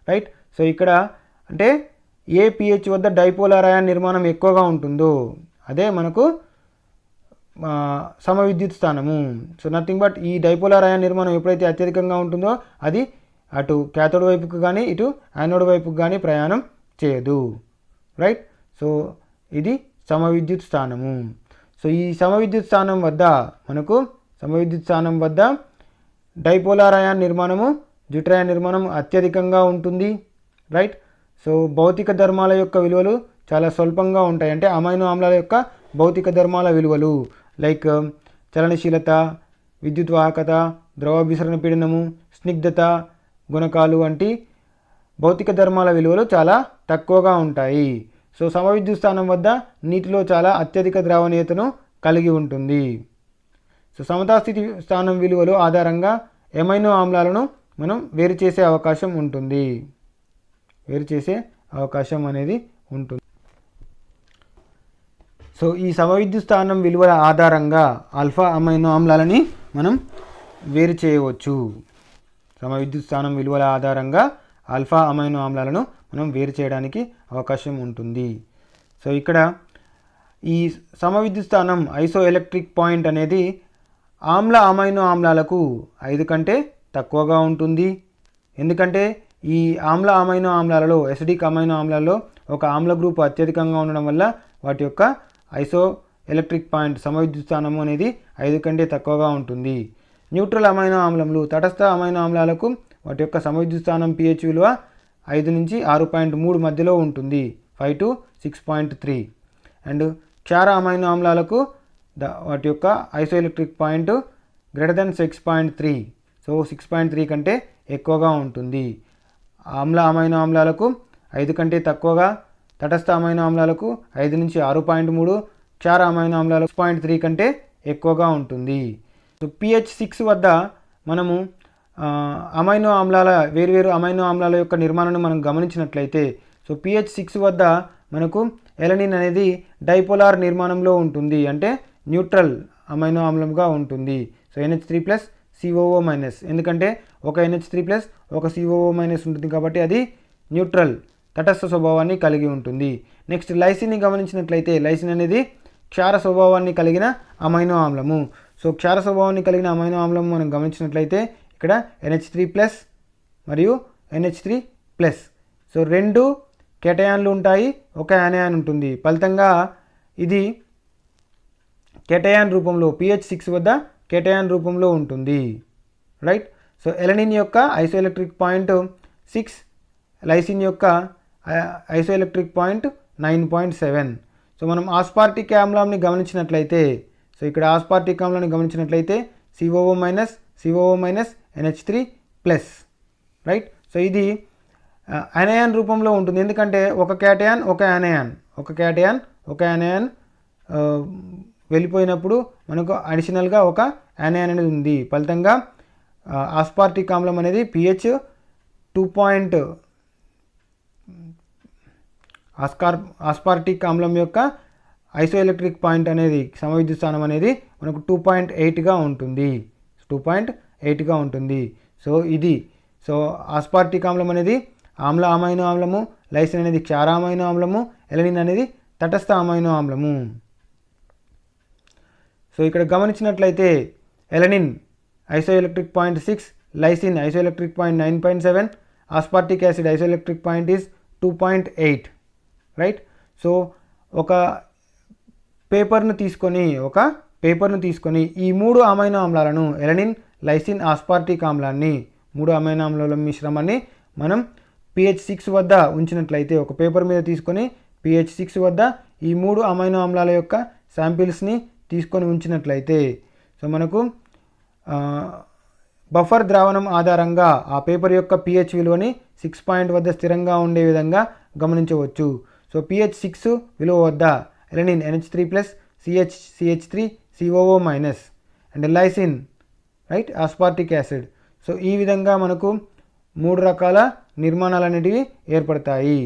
రైట్. సో ఇక్కడ అంటే ఏ pH వద్ద డైపోలార్ అయాన్ నిర్మాణం ఎక్కువగా ఉంటుందో అదే మనకు సమవిద్యుత్ స్థానము. సో నథింగ్ బట్ ఈ డైపోలార్ అయాన్ నిర్మాణం ఎప్పుడైతే అత్యధికంగా ఉంటుందో అది అటు క్యాథోడ్ వైపుకు కానీ ఇటు యానోడ్ వైపుకు కానీ ప్రయాణం చేయదు. రైట్. సో ఇది సమవిద్యుత్ స్థానము. సో ఈ సమవిద్యుత్ స్థానం వద్ద డైపోలార్ అయాన్ నిర్మాణము డ్యూటెరయాన్ నిర్మాణం అత్యధికంగా ఉంటుంది, రైట్. సో భౌతిక ధర్మాల యొక్క విలువలు చాలా స్వల్పంగా ఉంటాయి, అంటే అమైనో ఆమ్లాల యొక్క భౌతిక ధర్మాల విలువలు లైక్ చలనశీలత, విద్యుత్ వాహకత, ద్రవాభిసరణ పీడనము, స్నిగ్ధత గుణకాలు వంటి భౌతిక ధర్మాల విలువలు చాలా తక్కువగా ఉంటాయి. సో సమవిద్యుత్ స్థానం వద్ద నీటిలో చాలా అత్యధిక ద్రావణీయతను కలిగి ఉంటుంది. సో సమతాస్థితి స్థానం విలువలు ఆధారంగా ఎమైనో ఆమ్లాలను మనం వేరు చేసే అవకాశం ఉంటుంది, వేరు చేసే అవకాశం అనేది ఉంటుంది. సో ఈ సమవిద్యుత్ స్థానం విలువల ఆధారంగా ఆల్ఫా అమైనో ఆమ్లాలని మనం వేరు చేయవచ్చు. సమవిద్యుత్ స్థానం విలువల ఆధారంగా ఆల్ఫా అమైనో ఆమ్లాలను మనం వేరు చేయడానికి అవకాశం ఉంటుంది. సో ఇక్కడ ఈ సమవిద్యుత్ స్థానం ఐసోఎలక్ట్రిక్ పాయింట్ అనేది ఆమ్ల అమైనో ఆమ్లాలకు 5 కంటే తక్కువగా ఉంటుంది. ఎందుకంటే ఈ ఆమ్ల అమైనో ఆమ్లాలలో ఎసిడిక్ అమైనో ఆమ్లాలలో ఒక ఆమ్ల గ్రూప్ అత్యధికంగా ఉండడం వల్ల వాటి యొక్క ఐసో ఎలక్ట్రిక్ పాయింట్ సమవిద్యుత్ స్థానము అనేది 5 కంటే తక్కువగా ఉంటుంది. న్యూట్రల్ అమైనో ఆమ్లములు తటస్థ అమైనో ఆమ్లాలకు వాటి యొక్క సమవిద్యుత్ స్థానం pH విలువ 5 నుంచి 6.3 మధ్యలో ఉంటుంది, 5 to 6.3. అండ్ క్షార అమైనో ఆమ్లాలకు వాటి యొక్క ఐసోఎలక్ట్రిక్ పాయింట్ >6.3, సో 6.3 కంటే ఎక్కువగా ఉంటుంది. ఆమ్ల అమైనో ఆమ్లాలకు 5 కంటే తక్కువగా, తటస్థ అమైనో ఆమ్లాలకు 5 నుంచి 6.3, క్షార అమైనో ఆమ్లాలకు 6.3 కంటే ఎక్కువగా ఉంటుంది. సో pH 6 వద్ద మనము అమైనో ఆమ్లాల వేర్వేరు అమైనో ఆమ్లాల యొక్క నిర్మాణాన్ని మనం గమనించినట్లయితే, సో pH 6 వద్ద మనకు ఎలనిన్ అనేది డైపోలార్ నిర్మాణంలో ఉంటుంది, అంటే న్యూట్రల్ అమైనో ఆమ్లంగా ఉంటుంది. సో NH3+ COO-, ఎందుకంటే ఒక NH3+ ఒక COO- ఉంటుంది కాబట్టి అది న్యూట్రల్ తటస్థ స్వభావాన్ని కలిగి ఉంటుంది. నెక్స్ట్ లైసిన్ని గమనించినట్లయితే లైసిన్ అనేది క్షార స్వభావాన్ని కలిగిన అమైనో ఆమ్లము. సో క్షార స్వభావాన్ని కలిగిన అమైనో ఆమ్లం మనం గమనించినట్లయితే ఇక్కడ NH3+ మరియు NH3+, సో 2 కేటయాన్లు ఉంటాయి, ఒక యానయాన్ ఉంటుంది. ఫలితంగా ఇది కేటయాన్ రూపంలో pH 6 వద్ద కేటయాన్ రూపంలో ఉంటుంది, రైట్. సో ఎలనిన్ యొక్క ఐసోఎలక్ట్రిక్ పాయింట్ 6, లైసిన్ యొక్క ఐసోఎలక్ట్రిక్ పాయింట్ 9.7. సో మనం ఆస్పార్టిక్ ఆమ్లాన్ని గమనించినట్లయితే, సో ఇక్కడ ఆస్పార్టిక్ ఆమ్లాన్ని గమనించినట్లయితే COO-, COO-, NH3+, right. So ఇది యానయాన్ రూపంలో ఉంటుంది, ఎందుకంటే ఒక కేటయాన్ ఒక యానయాన్, ఒక కేటయాన్ ఒక యానయాన్ వెళ్ళిపోయినప్పుడు మనకు అడిషనల్గా ఒక యానయాన్ అనేది ఉంది. ఫలితంగా ఆస్పార్టిక్ ఆమ్లం అనేది pH 2. ఆస్పార్టిక్ ఆమ్లం యొక్క ఐసోఎలక్ట్రిక్ పాయింట్ అనేది సమవిద్యుత్ స్థానం అనేది మనకు 2.8గా ఉంటుంది, 2.8గా ఉంటుంది. సో ఇది సో ఆస్పార్టిక్ ఆమ్లం అనేది ఆమ్ల అమైనో ఆమ్లము, లైసిన్ అనేది క్షార అమైనో ఆమ్లము, ఎలనిన్ అనేది తటస్థ అమైనో ఆమ్లము. సో ఇక్కడ గమనించినట్లయితే alanine isoelectric point 6, lysine isoelectric point 9.7, aspartic acid isoelectric point is 2.8, right. So ఒక పేపర్ను తీసుకొని ఈ 3 అమైనో ఆమ్లాలను ఎలనిన్, లైసిన్, ఆస్పార్టిక్ ఆమ్లాన్ని 3 అమైనో ఆమ్లాల మిశ్రమాన్ని మనం pH 6 వద్ద ఉంచినట్లయితే, ఒక పేపర్ మీద తీసుకొని pH 6 వద్ద ఈ 3 అమైనో ఆమ్లాల యొక్క శాంపిల్స్ని తీసుకొని ఉంచినట్లయితే, సో మనకు బఫర్ ద్రావణం ఆధారంగా ఆ పేపర్ యొక్క pH విలువని 6 పాయింట్ వద్ద స్థిరంగా ఉండే విధంగా గమనించవచ్చు. సో pH 6 విలువ వద్ద alanine NH3+, CH3, COO-, and lysine, right, ఆస్పార్టిక్ acid. So ఈ విధంగా మనకు 3 రకాల నిర్మాణాలు అనేటివి ఏర్పడతాయి,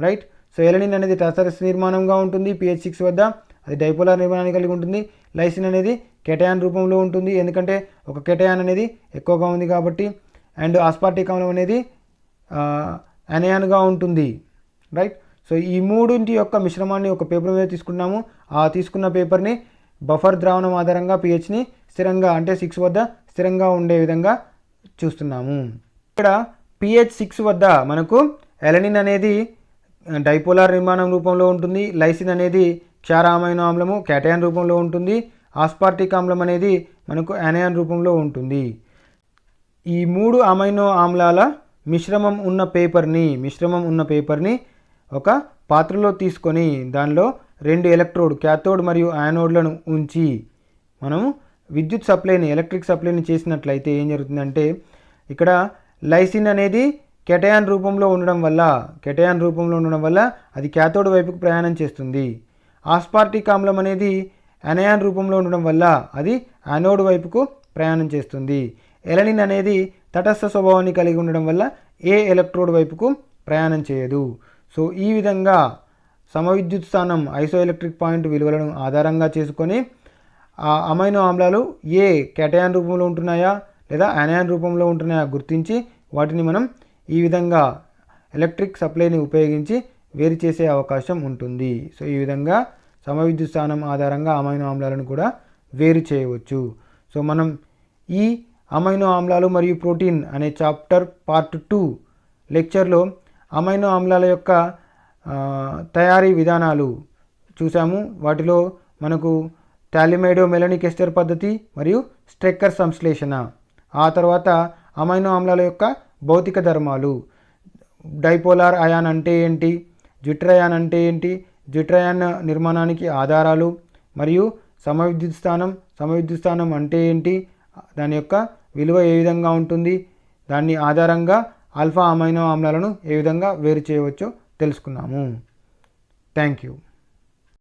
రైట్. సో ఎలనిన్ అనేది తటస్థ నిర్మాణంగా ఉంటుంది pH 6 వద్ద, అది డైపోలార్ నిర్మాణాన్ని కలిగి ఉంటుంది. లైసిన్ అనేది కేటయాన్ రూపంలో ఉంటుంది, ఎందుకంటే ఒక కేటయాన్ అనేది ఎక్కువగా ఉంది కాబట్టి. అండ్ ఆస్పార్టిక్ ఆమ్లం అనేది యానయాన్గా ఉంటుంది, రైట్. సో ఈ 3 యొక్క మిశ్రమాన్ని ఒక పేపర్ మీద తీసుకున్నాము. ఆ తీసుకున్న పేపర్ని బఫర్ ద్రావణం ఆధారంగా pHని స్థిరంగా, అంటే 6 వద్ద స్థిరంగా ఉండే విధంగా చూస్తున్నాము. ఇక్కడ pH 6 వద్ద మనకు ఎలనిన్ అనేది డైపోలార్ నిర్మాణం రూపంలో ఉంటుంది, లైసిన్ అనేది క్షార అమైనో ఆమ్లము కేటయాన్ రూపంలో ఉంటుంది, ఆస్పార్టిక్ ఆమ్లం అనేది మనకు యానయాన్ రూపంలో ఉంటుంది. ఈ 3 అమైనో ఆమ్లాల మిశ్రమం ఉన్న పేపర్ని ఒక పాత్రలో తీసుకొని దానిలో 2 ఎలక్ట్రోడ్ క్యాథోడ్ మరియు యానోడ్లను ఉంచి మనము విద్యుత్ సప్లైని ఎలక్ట్రిక్ సప్లైని చేసినట్లయితే ఏం జరుగుతుందంటే ఇక్కడ లైసిన్ అనేది కెటయాన్ రూపంలో ఉండడం వల్ల అది క్యాథోడ్ వైపుకు ప్రయాణం చేస్తుంది. ఆస్పార్టిక్ ఆమ్లం అనేది అనయాన్ రూపంలో ఉండడం వల్ల అది యానోడ్ వైపుకు ప్రయాణం చేస్తుంది. ఎలనిన్ అనేది తటస్థ స్వభావాన్ని కలిగి ఉండడం వల్ల ఏ ఎలక్ట్రోడ్ వైపుకు ప్రయాణం చేయదు. సో ఈ విధంగా సమవిద్యుత్ స్థానం ఐసోఎలక్ట్రిక్ పాయింట్ విలువలను ఆధారంగా చేసుకొని ఆ అమైనో ఆమ్లాలు ఏ కెటయాన్ రూపంలో ఉంటున్నాయా లేదా యానయాన్ రూపంలో ఉంటున్నాయా గుర్తించి వాటిని మనం ఈ విధంగా ఎలక్ట్రిక్ సప్లైని ఉపయోగించి వేరు చేసే అవకాశం ఉంటుంది. సో ఈ విధంగా సమవిద్యుత్ స్థానం ఆధారంగా అమైనో ఆమ్లాలను కూడా వేరు చేయవచ్చు. సో మనం ఈ అమైనో ఆమ్లాలు మరియు ప్రోటీన్ అనే చాప్టర్ పార్ట్ 2 లెక్చర్లో అమైనో ఆమ్లాల యొక్క తయారీ విధానాలు చూసాము. వాటిలో మనకు థాలిమైడో మెలనిక్ ఎస్టర్ పద్ధతి మరియు స్ట్రెక్కర్ సంశ్లేషణ, ఆ తర్వాత అమైనో ఆమ్లాల యొక్క భౌతిక ధర్మాలు, డైపోలార్ అయాన్ అంటే ఏంటి, జ్విట్రయాన్ అంటే ఏంటి, జ్విట్రయాన్ నిర్మాణానికి ఆధారాలు మరియు సమవిద్యుత్ స్థానం అంటే ఏంటి, దాని యొక్క విలువ ఏ విధంగా ఉంటుంది, దాని ఆధారంగా ఆల్ఫా అమైనో ఆమ్లాలను ఏ విధంగా వేరు చేయవచ్చో తెలుసుకున్నాము. Thank you.